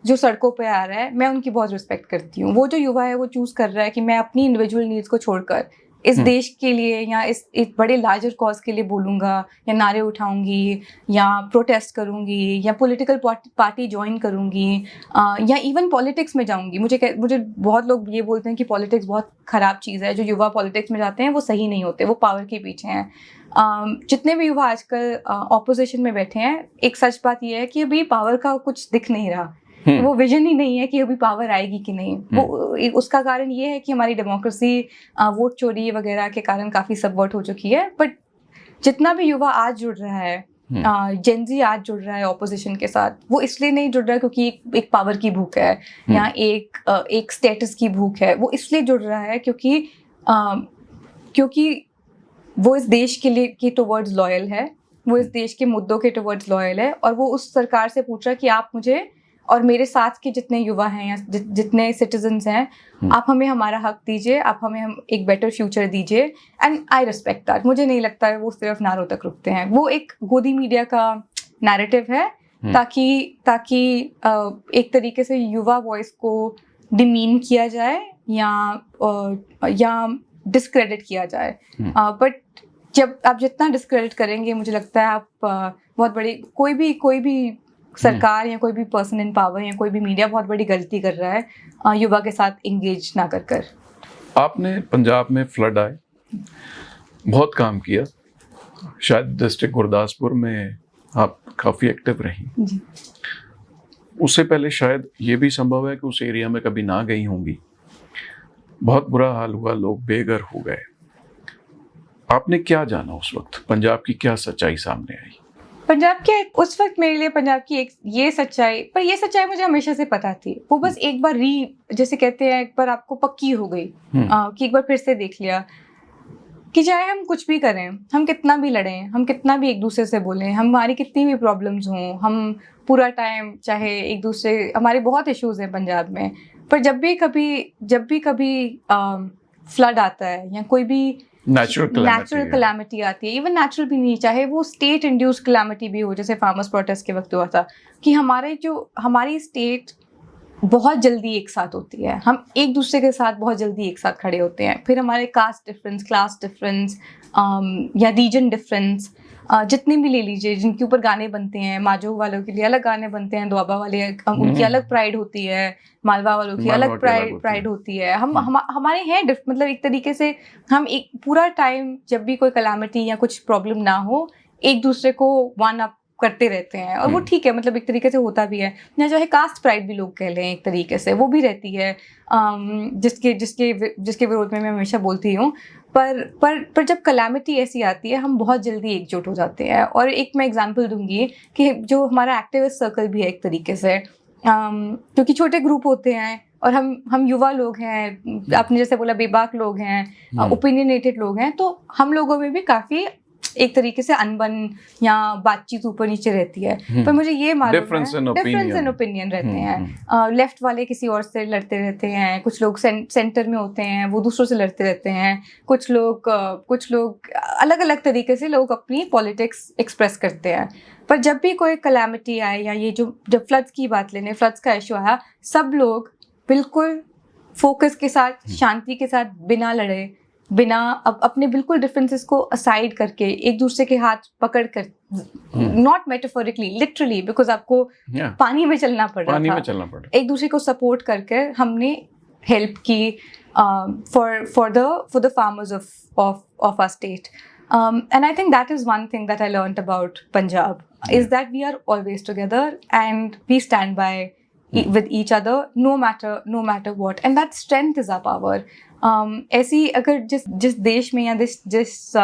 Speaker 4: जो सड़कों पे आ रहा है, मैं उनकी बहुत रिस्पेक्ट करती हूँ। वो जो युवा है वो चूज़ कर रहा है कि मैं अपनी इंडिविजुअल नीड्स को छोड़कर इस देश के लिए या इस बड़े लार्जर कॉज के लिए बोलूँगा, या नारे उठाऊंगी, या प्रोटेस्ट करूँगी, या पॉलिटिकल पार्टी ज्वाइन करूँगी, या इवन पॉलिटिक्स में जाऊँगी। मुझे बहुत लोग ये बोलते हैं कि पॉलिटिक्स बहुत ख़राब चीज़ है। जो युवा पॉलिटिक्स में जाते हैं वो सही नहीं होते, वो पावर के पीछे हैं। जितने भी युवा आजकल ऑपोजिशन में बैठे हैं, एक सच बात ये है कि अभी पावर का कुछ दिख नहीं रहा। वो विजन ही नहीं है कि अभी पावर आएगी कि नहीं। वो उसका कारण ये है कि हमारी डेमोक्रेसी वोट चोरी वगैरह के कारण काफ़ी सबवर्ट हो चुकी है। बट जितना भी युवा आज जुड़ रहा है, जेनजी आज जुड़ रहा है ऑपोजिशन के साथ, वो इसलिए नहीं जुड़ रहा है क्योंकि एक पावर की भूख है या एक स्टेटस की भूख है। वो इसलिए जुड़ रहा है क्योंकि वो इस देश के टुवर्ड्स लॉयल है, वो इस देश के मुद्दों के टुवर्ड्स लॉयल है, और वो उस सरकार से पूछ रहा है कि आप मुझे और मेरे साथ के जितने युवा हैं या जितने सिटीजन्स हैं, आप हमें हमारा हक दीजिए, आप हमें एक बेटर फ्यूचर दीजिए। And I respect that. मुझे नहीं लगता है वो सिर्फ नारों तक रुकते हैं। वो एक गोदी मीडिया का नैरेटिव है ताकि एक तरीके से युवा वॉइस को डिमीन किया जाए या डिस्क्रेडिट किया जाए। बट जब आप जितना डिस्क्रेडिट करेंगे, मुझे लगता है आप बहुत बड़ी कोई भी सरकार या कोई भी पर्सन इन पावर या कोई भी मीडिया बहुत बड़ी गलती कर रहा है युवा के साथ इंगेज ना कर।
Speaker 5: आपने पंजाब में फ्लड आए बहुत काम किया, शायद डिस्ट्रिक्ट गुरदासपुर में आप काफ़ी एक्टिव रही
Speaker 4: जी।
Speaker 5: उससे पहले शायद ये भी संभव है कि उस एरिया में कभी ना गई होंगी। बहुत बुरा हाल हुआ, लोग बेघर हो गए। आपने क्या जाना उस वक्त? पंजाब की क्या सच्चाई सामने आई?
Speaker 4: पंजाब के उस वक्त मेरे लिए पंजाब की ये सच्चाई मुझे हमेशा से पता थी। वो बस एक बार जैसे कहते हैं, एक बार आपको पक्की हो गई कि एक बार फिर से देख लिया कि चाहे हम कुछ भी करें, हम कितना भी लड़ें, हम कितना भी एक दूसरे से बोलें, हमारी कितनी भी प्रॉब्लम्स हों, हम पूरा टाइम चाहे एक दूसरे, हमारे बहुत इश्यूज हैं पंजाब में, पर जब भी कभी फ्लड आता है या कोई भी नेचुरल कलामिटी आती है, इवन नेचुरल भी नहीं, चाहे वो स्टेट इंड्यूस्ड कलामिटी भी हो, जैसे फार्मर्स प्रोटेस्ट के वक्त हुआ था, कि हमारी स्टेट बहुत जल्दी एक साथ होती है, हम एक दूसरे के साथ बहुत जल्दी एक साथ खड़े होते हैं। फिर हमारे कास्ट डिफरेंस, क्लास डिफरेंस या रीजन डिफरेंस जितने भी ले लीजिए, जिनके ऊपर गाने बनते हैं, माजो वालों के लिए अलग गाने बनते हैं, दोआबा वाले उनकी अलग प्राइड होती है, मालवा वालों की अलग प्राइड होती है। हमारे हैं मतलब एक तरीके से हम एक पूरा टाइम जब भी कोई कलामिटी या कुछ प्रॉब्लम ना हो, एक दूसरे को वन अप करते रहते हैं, और वो ठीक है, मतलब एक तरीके से होता भी है। या जो है कास्ट प्राइड भी लोग कह लें एक तरीके से, वो भी रहती है, जिसके विरोध में मैं हमेशा बोलती हूँ। पर जब कलामिटी ऐसी आती है, हम बहुत जल्दी एकजुट हो जाते हैं। और एक मैं एग्जांपल दूंगी कि जो हमारा एक्टिविस्ट सर्कल भी है एक तरीके से, क्योंकि छोटे ग्रुप होते हैं, और हम युवा लोग हैं, आपने जैसे बोला बेबाक लोग हैं, ओपिनियनेटेड लोग हैं, तो हम लोगों में भी काफ़ी एक तरीके से अनबन या बातचीत ऊपर नीचे रहती है। पर मुझे ये मालूम
Speaker 5: Difference
Speaker 4: है
Speaker 5: in opinion.
Speaker 4: Difference in opinion रहते हैं। लेफ्ट वाले किसी और से लड़ते रहते हैं, कुछ लोग सेंटर में होते हैं वो दूसरों से लड़ते रहते हैं, कुछ लोग अलग अलग तरीके से लोग अपनी पॉलिटिक्स एक्सप्रेस करते हैं। पर जब भी कोई कलैमिटी आए या ये जब फ्लड्स की बात लेने, फ्लड्स का इशू आया, सब लोग बिल्कुल फोकस के साथ, शांति के साथ, बिना लड़े, बिना अपने बिल्कुल डिफरेंसेस को असाइड करके एक दूसरे के हाथ पकड़ कर, नॉट मेटाफोरिकली, लिटरली, बिकॉज आपको पानी में चलना पड़ रहा था, एक दूसरे को सपोर्ट करके हमने हेल्प की for the farmers of our state. And I think that is one thing that I learned about Punjab, is that we are always together and we stand by with each other no matter what, and that strength is our power. ऐसी अगर जिस देश में या जिस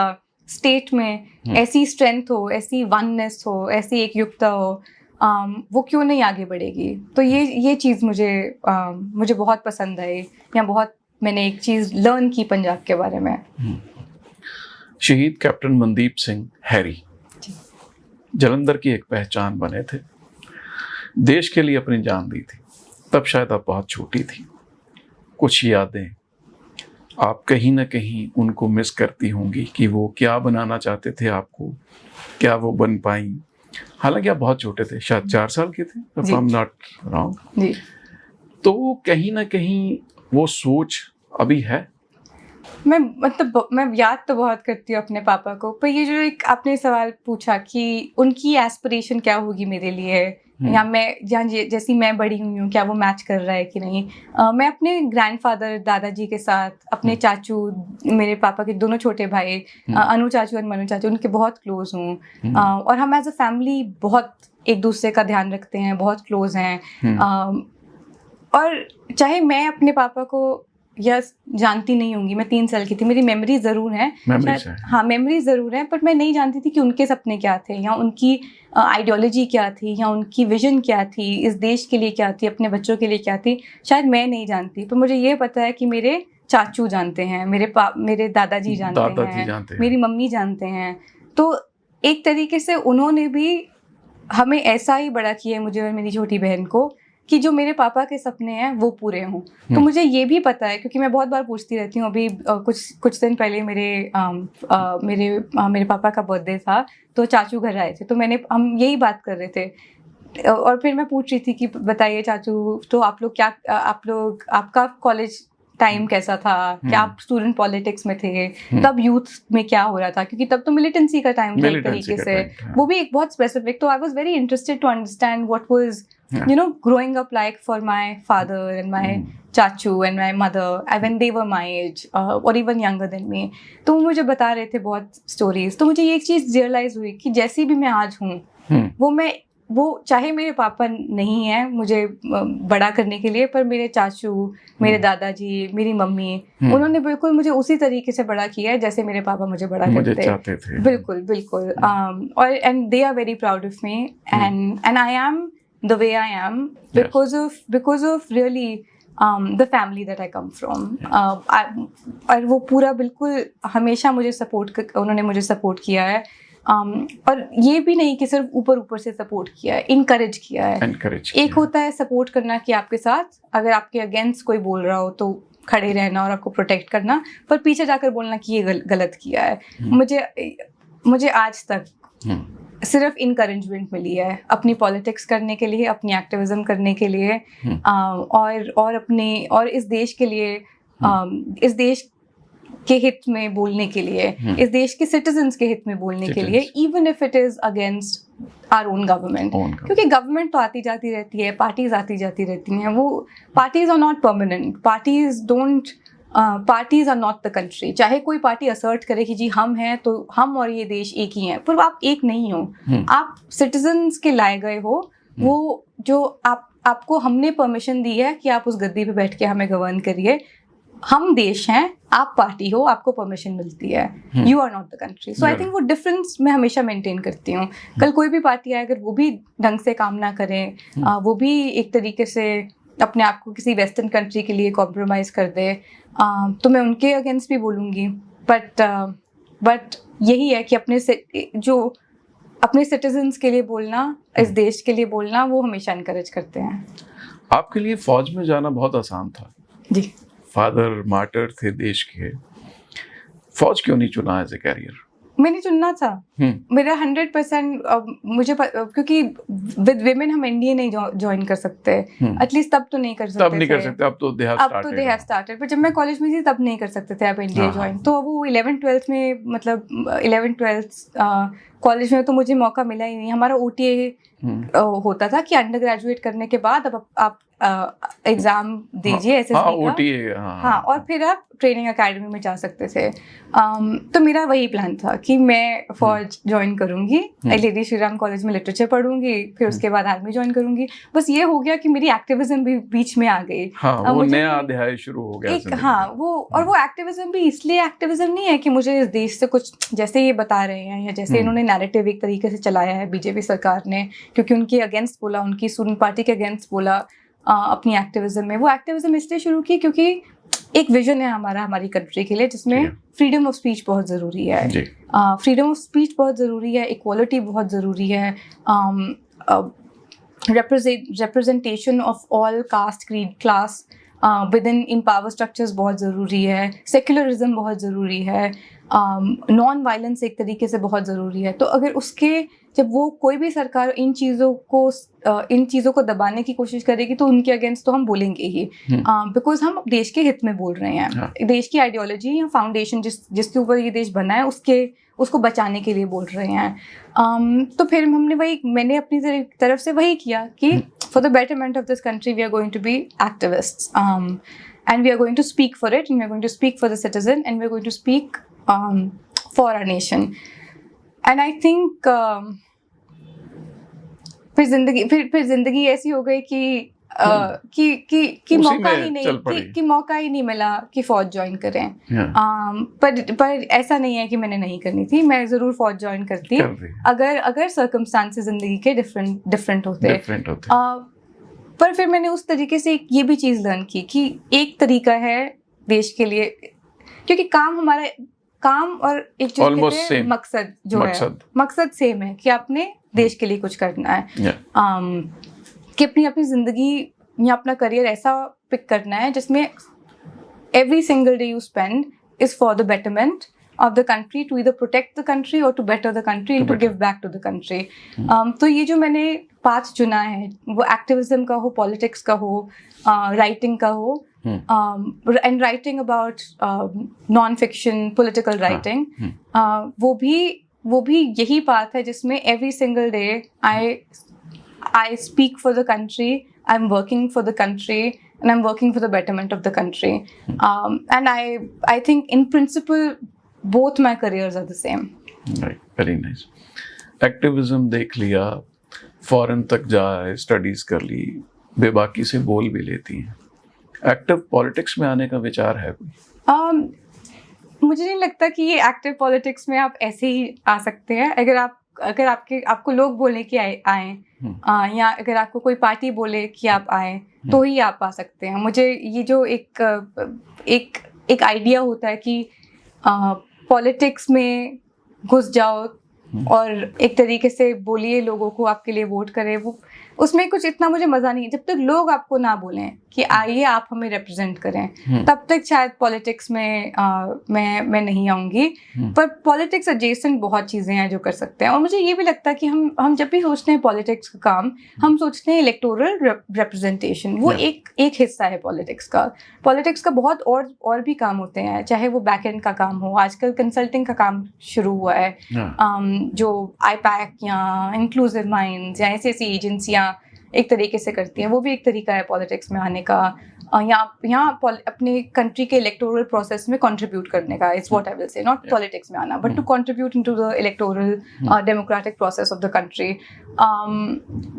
Speaker 4: state में ऐसी strength हो, ऐसी वननेस हो, ऐसी एक युक्ता हो, वो क्यों नहीं आगे बढ़ेगी? तो ये चीज़ मुझे बहुत पसंद आई, या बहुत मैंने एक चीज़ लर्न की पंजाब के बारे में।
Speaker 5: शहीद कैप्टन मनदीप सिंह हैरी जलंधर की एक पहचान बने थे, देश के लिए अपनी जान दी थी। तब शायद आप बहुत छोटी थी। कुछ यादें आप कहीं ना कहीं उनको मिस करती होंगी कि वो क्या बनाना चाहते थे आपको, क्या वो बन पाई? हालांकि आप बहुत छोटे थे, शायद 4 साल के थे, if I'm not wrong। तो कहीं ना कहीं वो सोच अभी है?
Speaker 4: मैं याद तो बहुत करती हूँ अपने पापा को, पर ये जो एक आपने सवाल पूछा कि उनकी एस्पिरेशन क्या होगी मेरे लिए, या जैसी मैं बड़ी हुई हूँ क्या वो मैच कर रहा है कि नहीं। मैं अपने ग्रैंडफादर दादाजी के साथ, अपने चाचू, मेरे पापा के दोनों छोटे भाई अनु चाचू और मनु चाचू, उनके बहुत क्लोज हूँ, और हम एज अ फैमिली बहुत एक दूसरे का ध्यान रखते हैं, बहुत क्लोज हैं। और चाहे मैं अपने पापा को जानती नहीं होंगी, मैं 3 साल की थी, मेरी मेमोरी ज़रूर है, हाँ मेमोरी ज़रूर है, पर मैं नहीं जानती थी कि उनके सपने क्या थे, या उनकी आइडियोलॉजी क्या थी, या उनकी विजन क्या थी, इस देश के लिए क्या थी, अपने बच्चों के लिए क्या थी, शायद मैं नहीं जानती। पर मुझे ये पता है कि मेरे चाचू जानते हैं, मेरे दादाजी जानते हैं, मेरी मम्मी जानते हैं। तो एक तरीके से उन्होंने भी हमें ऐसा ही बड़ा किया है, मुझे और मेरी छोटी बहन को, कि जो मेरे पापा के सपने हैं वो पूरे हों। तो मुझे ये भी पता है, क्योंकि मैं बहुत बार पूछती रहती हूँ। अभी कुछ दिन पहले मेरे पापा का बर्थडे था, तो चाचू घर आए थे, तो हम यही बात कर रहे थे, और फिर मैं पूछ रही थी कि बताइए चाचू, तो आपका कॉलेज टाइम कैसा था, क्या आप स्टूडेंट पॉलिटिक्स में थे, तब यूथ में क्या हो रहा था, क्योंकि तब तो मिलिटेंसी का टाइम था एक तरीके से, वो भी एक बहुत स्पेसिफिक। तो I was very interested to understand what was growing up like for my father and my chachu and my mother when they were my age or even younger than me। तो वो मुझे बता रहे थे बहुत stories. तो मुझे ये एक चीज़ रियलाइज हुई कि जैसी भी मैं आज हूँ, वो चाहे मेरे पापा नहीं है मुझे बड़ा करने के लिए, पर मेरे चाचू, मेरे दादाजी, मेरी मम्मी, उन्होंने बिल्कुल मुझे उसी तरीके से बड़ा किया है जैसे मेरे पापा मुझे बड़ा करते थे। बिल्कुल। और and they are very proud of me, and I am the way I am because of really the family that I come from। और वो पूरा बिल्कुल हमेशा उन्होंने मुझे सपोर्ट किया है, और ये भी नहीं कि सिर्फ ऊपर से सपोर्ट किया है, इनकरेज किया है। एक होता है सपोर्ट करना कि आपके साथ अगर आपके अगेंस्ट कोई बोल रहा हो तो खड़े रहना और आपको प्रोटेक्ट करना, पर पीछे जाकर बोलना कि ये गलत किया है। मुझे आज तक सिर्फ इनकरेजमेंट मिली है अपनी पॉलिटिक्स करने के लिए, अपनी एक्टिविज्म करने के लिए, और इस देश के लिए, इस देश के हित में बोलने के लिए, इस देश के सिटीजन्स के हित में बोलने के लिए, even if it is against our own government. क्योंकि गवर्नमेंट तो आती जाती रहती है, पार्टीज आती जाती रहती हैं, वो parties are not permanent, parties are not the country. चाहे कोई पार्टी असर्ट करे कि जी हम हैं तो हम और ये देश एक ही हैं, पर आप एक नहीं हो, आप सिटीजन्स के लाए गए हो। वो जो आपको हमने परमिशन दी है कि आप उस गद्दी पे बैठ के हमें गवर्न करिए, हम देश हैं, आप पार्टी हो, आपको परमिशन मिलती है, you are not the country. So I think वो डिफरेंस मैं हमेशा मेंटेन करती हूँ। कल कोई भी पार्टी आए, अगर वो भी ढंग से काम ना करें, वो भी एक तरीके से अपने आप को किसी वेस्टर्न कंट्री के लिए कॉम्प्रोमाइज़ कर दे, तो मैं उनके अगेंस्ट भी बोलूँगी। बट यही है कि अपने सिटीजन्स के लिए बोलना, इस देश के लिए बोलना, वो हमेशा इनकरेज करते हैं।
Speaker 5: आपके लिए फौज में जाना बहुत आसान था।
Speaker 4: जी।
Speaker 5: फादर मार्टर थे देश के, फौज क्यों नहीं चुना एज ए कैरियर?
Speaker 4: मैंने चुनना था। मेरा 100% क्योंकि विद विमेन हम एनडीए नहीं ज्वाइन कर सकते, एटलीस्ट तब तो नहीं कर सकते।
Speaker 5: तब नहीं कर सकते, अब तो दे हैव
Speaker 4: स्टार्टेड। पर जब मैं कॉलेज में थी तब नहीं कर सकते थे आप एनडीए ज्वाइन। तो वो 11th-12th में, मतलब 11th-12th कॉलेज में तो मुझे मौका मिला ही नहीं। हमारा OTA होता था कि अंडर ग्रेजुएट करने के बाद अब आप एग्जाम दीजिए एसएसबी का। हाँ, और फिर आप ट्रेनिंग एकेडमी में जा सकते थे। तो मेरा वही प्लान था कि मैं फौज ज्वाइन करूंगी, लेडी श्रीराम कॉलेज में लिटरेचर पढ़ूंगी, फिर उसके बाद आर्मी ज्वाइन करूंगी। बस ये हो गया कि मेरी एक्टिविज्म भी बीच में आ गई।
Speaker 5: वो नया अध्याय शुरू हो गया।
Speaker 4: वो एक्टिविज्म भी इसलिए एक्टिविज्म नहीं है कि मुझे इस देश से कुछ, जैसे ये बता रहे हैं या जैसे इन्होंने नैरेटिव एक तरीके से चलाया है बीजेपी सरकार ने, क्योंकि उनके अगेंस्ट बोला, उनकी स्टूडेंट पार्टी के अगेंस्ट बोला अपनी एक्टिविज्म में। वो एक्टिविज्म इसलिए शुरू की क्योंकि एक विजन है हमारी कंट्री के लिए, जिसमें फ्रीडम ऑफ स्पीच बहुत ज़रूरी है। फ्रीडम ऑफ स्पीच बहुत ज़रूरी है, इक्वालिटी बहुत ज़रूरी है, representation of all caste, creed, class within in power structures बहुत ज़रूरी है, सेक्युलरिज्म बहुत ज़रूरी है, नॉन वायलेंस एक तरीके से बहुत ज़रूरी है। तो अगर जब वो कोई भी सरकार इन चीज़ों को दबाने की कोशिश करेगी तो उनके अगेंस्ट तो हम बोलेंगे ही, बिकॉज हम देश के हित में बोल रहे हैं। देश की आइडियोलॉजी या फाउंडेशन जिसके ऊपर ये देश बना है उसको बचाने के लिए बोल रहे हैं। तो फिर मैंने अपनी तरफ से वही किया कि for the betterment of this country we are going to be activists, and we are going to speak for it, and we are going to speak for the citizen, and we are going to speak for our nation. And I think फिर जिंदगी ऐसी हो गई कि मौका ही नहीं मिला कि फौज ज्वाइन करें। पर ऐसा नहीं है कि मैंने नहीं करनी थी, मैं जरूर फौज ज्वाइन करती अगर सर्कमस्टांसेस जिंदगी के डिफरेंट होते। पर फिर मैंने उस तरीके से ये भी चीज़ लर्न की कि एक तरीका है देश के लिए, क्योंकि काम और एक जो मकसद जो है, मकसद सेम है कि आपने देश के लिए कुछ करना है, कि अपनी जिंदगी या अपना करियर ऐसा पिक करना है जिसमें every single day you spend is for the betterment of the country, to either protect the country or to better the country and to give back to the country. तो ये जो मैंने path चुना है, वो एक्टिविज्म का हो, politics का हो, राइटिंग का हो, and writing about non-fiction, political writing, वो भी यही पाथ है जिसमें every single day I speak for the country, I'm working for the country, and I'm working for the betterment of the country. And I think in principle both my careers are the same.
Speaker 5: Right, very nice. Activism देख लिया, foreign तक जाए, studies कर ली, बेबाकी से बोल भी लेती हैं। एक्टिव पॉलिटिक्स में आने का विचार है कोई?
Speaker 4: मुझे नहीं लगता कि ये एक्टिव पॉलिटिक्स में आप ऐसे ही आ सकते हैं। अगर आपको लोग बोले कि आए, या अगर आपको कोई पार्टी बोले कि आप आए, तो ही आप आ सकते हैं। मुझे ये जो एक आइडिया होता है कि पॉलिटिक्स में घुस जाओ और एक तरीके से बोलिए लोगों को आपके लिए वोट करें, वो उसमें कुछ इतना मुझे मज़ा नहीं है। जब तक लोग आपको ना बोलें कि आइए आप हमें रिप्रेजेंट करें, तब तक शायद पॉलिटिक्स में मैं नहीं आऊँगी। पर पॉलिटिक्स एडजेसेंट बहुत चीज़ें हैं जो कर सकते हैं। और मुझे ये भी लगता है कि हम जब भी सोचते हैं पॉलिटिक्स का काम, हम सोचते हैं इलेक्टोरल रिप्रेजेंटेशन, वो एक हिस्सा है पॉलिटिक्स का। पॉलिटिक्स का बहुत और भी काम होते हैं, चाहे वो बैक एंड का काम हो, आजकल कंसल्टिंग का काम शुरू हुआ है, जो IPAC या इंक्लूसिव माइंड्स या ऐसी एजेंसियाँ एक तरीके से करती हैं, वो भी एक तरीका है पॉलिटिक्स में आने का, यहाँ अपने कंट्री के इलेक्टोरल प्रोसेस में कंट्रीब्यूट करने का। It's what I will say, not politics में आना, but to contribute into the electoral democratic process of the country.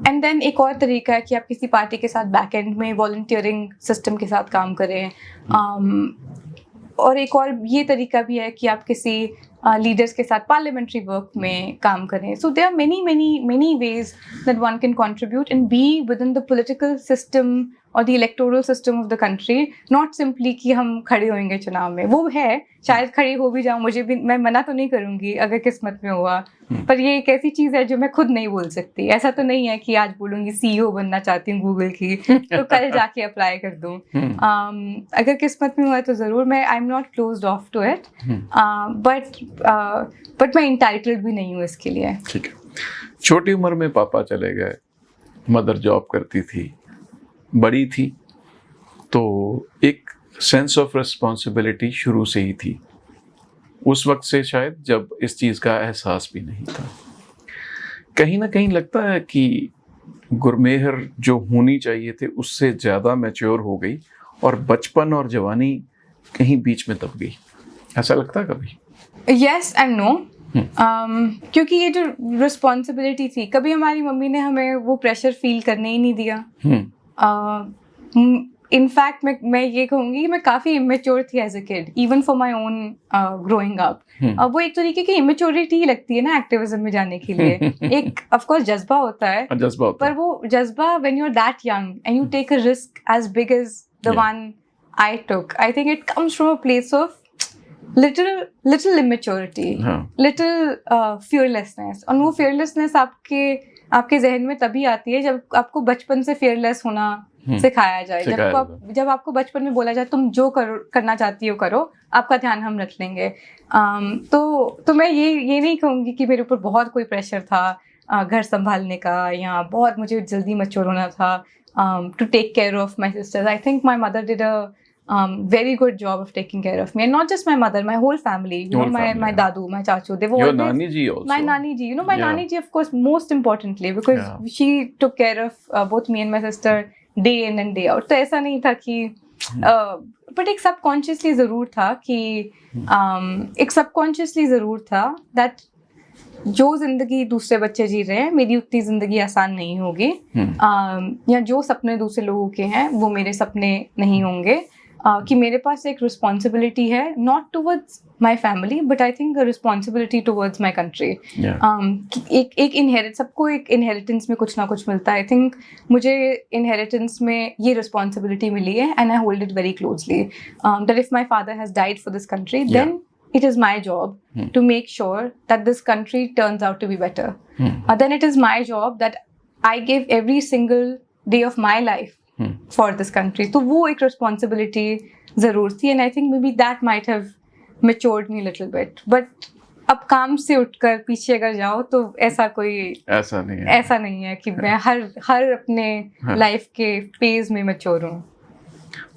Speaker 4: And then एक और तरीका है कि आप किसी पार्टी के साथ बैक एंड में वॉलंटियरिंग सिस्टम के साथ काम करें। और एक और ये तरीका भी है कि आप किसी लीडर्स के साथ पार्लियामेंट्री वर्क में काम करें. So there are many ways that one can contribute and be within the political system or the electoral system of the country, not simply कि हम खड़े होंगे चुनाव में. वो है, शायद खड़ी हो भी जाऊँ, मुझे भी, मैं मना तो नहीं करूँगी अगर किस्मत में हुआ, पर ये एक ऐसी चीज़ है जो मैं खुद नहीं बोल सकती. ऐसा तो नहीं है कि आज बोलूँगी CEO बनना चाहती हूँ गूगल की तो कल जाके अप्लाई कर दूँ. अगर किस्मत में हुआ तो ज़रूर. मैं I am not closed off to it, but मैं इंटाइटल्ड भी नहीं हूँ इसके लिए.
Speaker 5: ठीक है. छोटी उम्र में पापा चले गए, मदर जॉब करती थी, बड़ी थी, तो एक सेंस ऑफ रिस्पॉन्सिबिलिटी शुरू से ही थी. उस वक्त से शायद जब इस चीज़ का एहसास भी नहीं था. कहीं ना कहीं लगता है कि गुरमेहर जो होनी चाहिए थे उससे ज़्यादा मैच्योर हो गई और बचपन और जवानी कहीं बीच में दब गई. ऐसा लगता है कभी?
Speaker 4: Yes and no. क्योंकि ये जो रिस्पॉन्सिबिलिटी थी, कभी हमारी मम्मी ने हमें वो प्रेशर फील करने ही नहीं दिया. इनफैक्ट मैं ये कहूँगी कि मैं काफ़ी इमेच्योर थी as a kid, even for my own growing up. वो एक तरीके की इमेच्योरिटी लगती है ना एक्टिविज्म में जाने के लिए. एक ऑफ कोर्स जज्बा होता है, पर वो जज्बा when you are that young and you take a risk as big as the one I took, I think it comes from a place of little immaturity, little fearlessness. और वो fearlessness आपके जहन में तभी आती है जब आपको बचपन से fearless होना सिखाया जाए. जब आपको बचपन में बोला जाए तुम जो करना चाहती हो करो, आपका ध्यान हम रख लेंगे. तो मैं ये नहीं कहूँगी कि मेरे ऊपर बहुत कोई प्रेशर था घर संभालने का, या बहुत मुझे जल्दी मैच्योर होना था to take care of my sisters. I think my mother did a very good job of taking care of me, and not just my mother, my whole family. My dadu, my chachu, they were
Speaker 5: your
Speaker 4: always,
Speaker 5: nani ji also.
Speaker 4: My nani ji, my nani ji, of course, most importantly, because she took care of both me and my sister day in and day out. तो ऐसा नहीं था कि but एक subconsciously ज़रूर था that जो जिंदगी दूसरे बच्चे जी रहे हैं, मेरी उतनी जिंदगी आसान नहीं होगी, या जो सपने दूसरे लोगों के हैं वो मेरे सपने नहीं होंगे. कि मेरे पास एक रिस्पॉन्सिबिलिटी है, not towards my family, but I think responsibility towards my country. सबको एक इनहेरिटेंस में कुछ ना कुछ मिलता है. आई थिंक मुझे इनहेरिटेंस में ये रिस्पॉन्सिबिलिटी मिली है, and I hold it very closely. That if my father has died for this country, then it is my job to make sure that this country turns out to be better. Then it is my job that I give every single day of my life for this country. So वो एक responsibility ज़रूर थी, and I think maybe that might have matured me a little bit. But अब काम से उठकर पीछे अगर जाओ तो ऐसा नहीं है कि मैं हर अपने लाइफ के फेज में मैच्योर हूँ.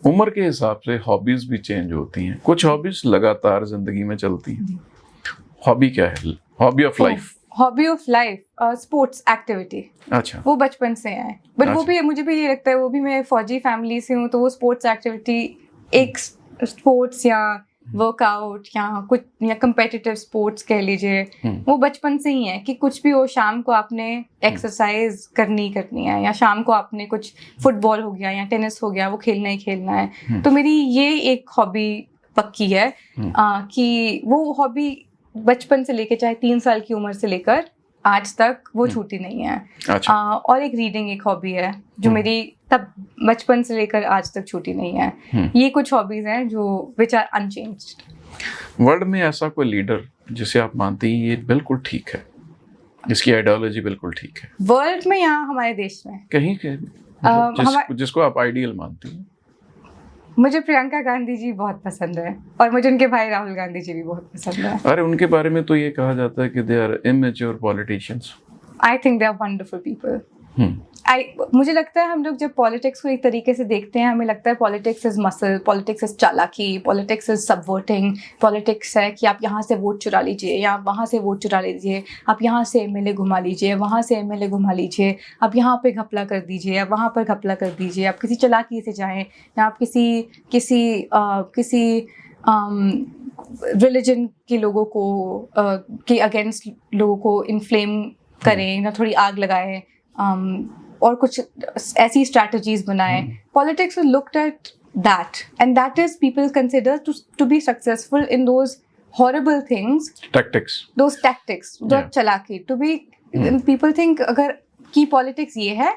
Speaker 5: उम्र के हिसाब से हॉबीज भी चेंज होती हैं. कुछ हॉबीज लगातार जिंदगी में चलती हैं. हॉबी क्या है? Hobby of life sports activity. अच्छा. वो बचपन से है, बट वो भी मुझे भी ये लगता है, वो भी मैं फौजी फैमिली से हूँ, तो वो स्पोर्ट्स एक्टिविटी, एक स्पोर्ट्स या वर्कआउट या कम्पिटिटिव स्पोर्ट्स कह लीजिए, वो बचपन से ही है कि कुछ भी हो, शाम को आपने एक्सरसाइज करनी है, या शाम को आपने कुछ फुटबॉल हो गया या टेनिस हो गया, वो खेलना ही खेलना है. तो मेरी ये एक हॉबी पक्की है कि वो हॉबी बचपन से लेकर, चाहे 3 साल की उम्र से लेकर आज तक, वो छूटी नहीं है. अच्छा. और एक रीडिंग एक हॉबी है जो मेरी तब बचपन से लेकर आज तक छूटी नहीं है. ये कुछ हॉबीज हैं जो विच आर अनचेंज्ड. वर्ल्ड में ऐसा कोई लीडर जिसे आप मानती हैं ये बिल्कुल ठीक है, जिसकी आइडियोलॉजी बिल्कुल ठीक है, वर्ल्ड में या हमारे देश में कहीं के, जिसको आप आइडियल मानती हैं? मुझे प्रियंका गांधी जी बहुत पसंद है, और मुझे उनके भाई राहुल गांधी जी भी बहुत पसंद है. अरे उनके बारे में तो ये कहा जाता है कि they are immature politicians. I think they are wonderful people. मुझे लगता है हम लोग जब पॉलिटिक्स को एक तरीके से देखते हैं, हमें लगता है politics is muscle, politics is चालाकी, पॉलिटिक्स इज सबवर्टिंग. पॉलिटिक्स है कि आप यहाँ से वोट चुरा लीजिए या वहाँ से वोट चुरा लीजिए, आप यहाँ से एमएलए घुमा लीजिए, वहाँ से एमएलए घुमा लीजिए, आप यहाँ पे घपला कर दीजिए या वहाँ पर घपला कर दीजिए, आप किसी चालाकी से जाएं, या आप किसी रिलीजन के लोगों को के अगेंस्ट लोगों को इन्फ्लेम करें, या थोड़ी आग लगाएं, और कुछ ऐसी स्ट्रैटेजीज बनाए. Politics looked at that, and that is people consider to be successful in those
Speaker 4: horrible things,
Speaker 5: tactics
Speaker 4: those tactics, those
Speaker 5: Yeah.
Speaker 4: चालाकी, to be people think अगर की पॉलिटिक्स ये है,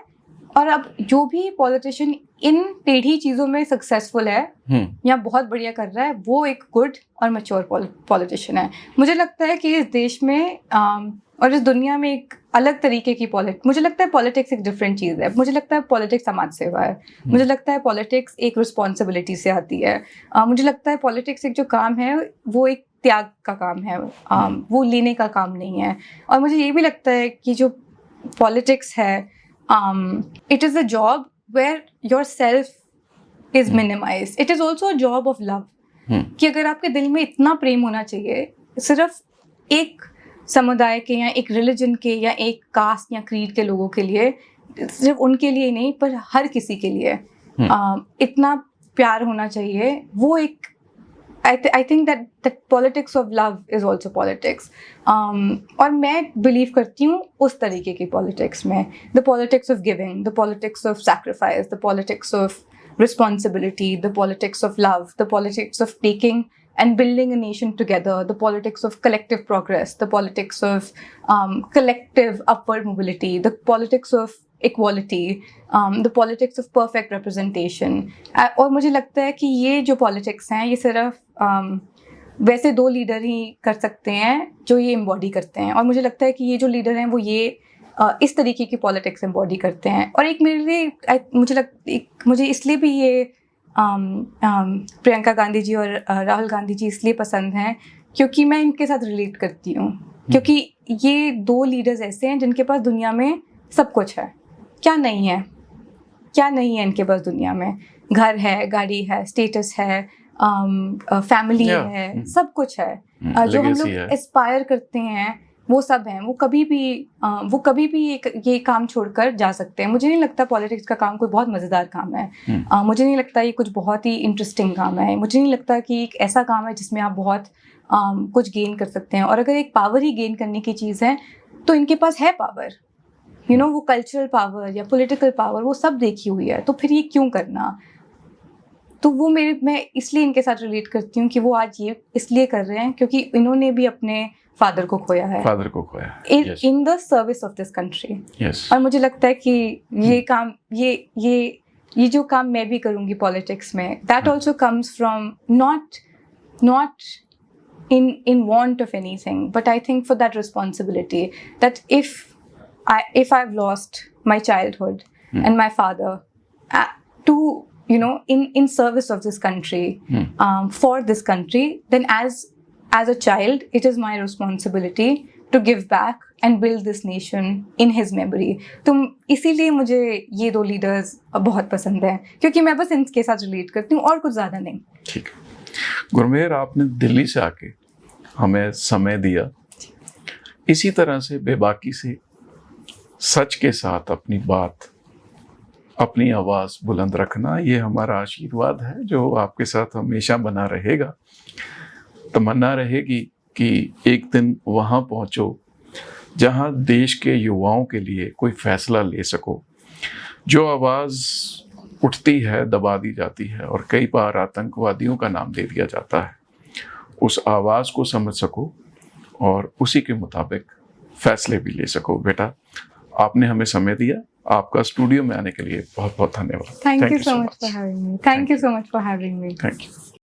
Speaker 4: और अब जो भी पॉलिटिशियन इन टेढ़ी चीज़ों में सक्सेसफुल है या बहुत बढ़िया कर रहा है, वो एक गुड और मैच्योर पॉलिटिशियन है। मुझे लगता है कि इस देश में और इस दुनिया में एक अलग तरीके की मुझे लगता है पॉलिटिक्स एक डिफरेंट चीज़ है। मुझे लगता है पॉलिटिक्स समाज सेवा है। मुझे लगता है पॉलिटिक्स एक रिस्पॉन्सिबिलिटी से आती है। मुझे लगता है पॉलिटिक्स एक जो काम है वो एक त्याग का काम है, वो लेने का काम नहीं है। और मुझे ये भी लगता है कि जो पॉलिटिक्स है, it is a job where yourself is minimized. It is also a job of love. कि अगर आपके दिल में इतना प्रेम होना चाहिए, सिर्फ एक समुदाय के या एक रिलीजन के या एक कास्ट या क्रीड के लोगों के लिए, सिर्फ उनके लिए नहीं पर हर किसी के लिए इतना प्यार होना चाहिए, वो एक I think that politics of love is also politics. और मैं बिलीव करती हूँ उस तरीके की पॉलिटिक्स में, the politics of giving, the politics of sacrifice, the politics of responsibility, the politics of love, the politics of taking and building a nation together, the politics of collective progress, the politics of collective upward mobility, the politics of equality, the politics of perfect representation. और मुझे लगता है कि ये जो politics हैं, ये सिर्फ वैसे दो लीडर ही कर सकते हैं जो ये एम्बॉडी करते हैं। और मुझे लगता है कि ये जो लीडर हैं वो ये इस तरीके की पॉलिटिक्स एम्बॉडी करते हैं। और एक मेरे लिए मुझे इसलिए भी ये प्रियंका गांधी जी और राहुल गांधी जी इसलिए पसंद हैं क्योंकि मैं इनके साथ रिलेट करती हूँ। क्योंकि ये दो लीडर्स ऐसे हैं जिनके पास दुनिया में सब कुछ है। क्या नहीं है, क्या नहीं है इनके पास दुनिया में? घर है, गाड़ी है, स्टेटस है, फैमिली है, सब कुछ है। जो हम लोग एस्पायर करते हैं वो सब हैं। वो कभी भी ये काम छोड़कर जा सकते हैं। मुझे नहीं लगता पॉलिटिक्स का काम कोई बहुत मज़ेदार काम है। मुझे नहीं लगता ये कुछ बहुत ही इंटरेस्टिंग काम है। मुझे नहीं लगता कि एक ऐसा काम है जिसमें आप बहुत कुछ गेन कर सकते हैं। और अगर एक पावर ही गेन करने की चीज़ है तो इनके पास है पावर, वो कल्चरल पावर या पॉलिटिकल पावर, वो सब देखी हुई है। तो फिर ये क्यों करना? तो वो मैं इसलिए इनके साथ रिलेट करती हूँ कि वो आज ये इसलिए कर रहे हैं क्योंकि इन्होंने भी अपने फादर को खोया है in the service of this country. और मुझे लगता है कि ये काम ये जो काम मैं भी करूँगी पॉलिटिक्स में, that also comes from not in want of anything, but I think for that responsibility that if I've lost my childhood and my father to in service of this country, for this country, then as a child it is my responsibility to give back and build this nation in his memory. तो इसीलिए मुझे ये दो leaders बहुत पसंद हैं क्योंकि मैं बस इनके साथ रिलेट करती हूँ और कुछ ज़्यादा नहीं।
Speaker 5: ठीक है गुरमेहर, आपने दिल्ली से आके हमें समय दिया। इसी तरह से बेबाकी से सच के साथ अपनी बात, अपनी आवाज़ बुलंद रखना, ये हमारा आशीर्वाद है जो आपके साथ हमेशा बना रहेगा। तमन्ना रहेगी कि एक दिन वहाँ पहुँचो जहाँ देश के युवाओं के लिए कोई फैसला ले सको। जो आवाज़ उठती है दबा दी जाती है और कई बार आतंकवादियों का नाम दे दिया जाता है, उस आवाज़ को समझ सको और उसी के मुताबिक फैसले भी ले सको। बेटा, आपने हमें समय दिया। आपका स्टूडियो में आने के लिए बहुत बहुत धन्यवाद।
Speaker 4: Thank you so much for having me. Thank you so much for having me.
Speaker 5: Thank you.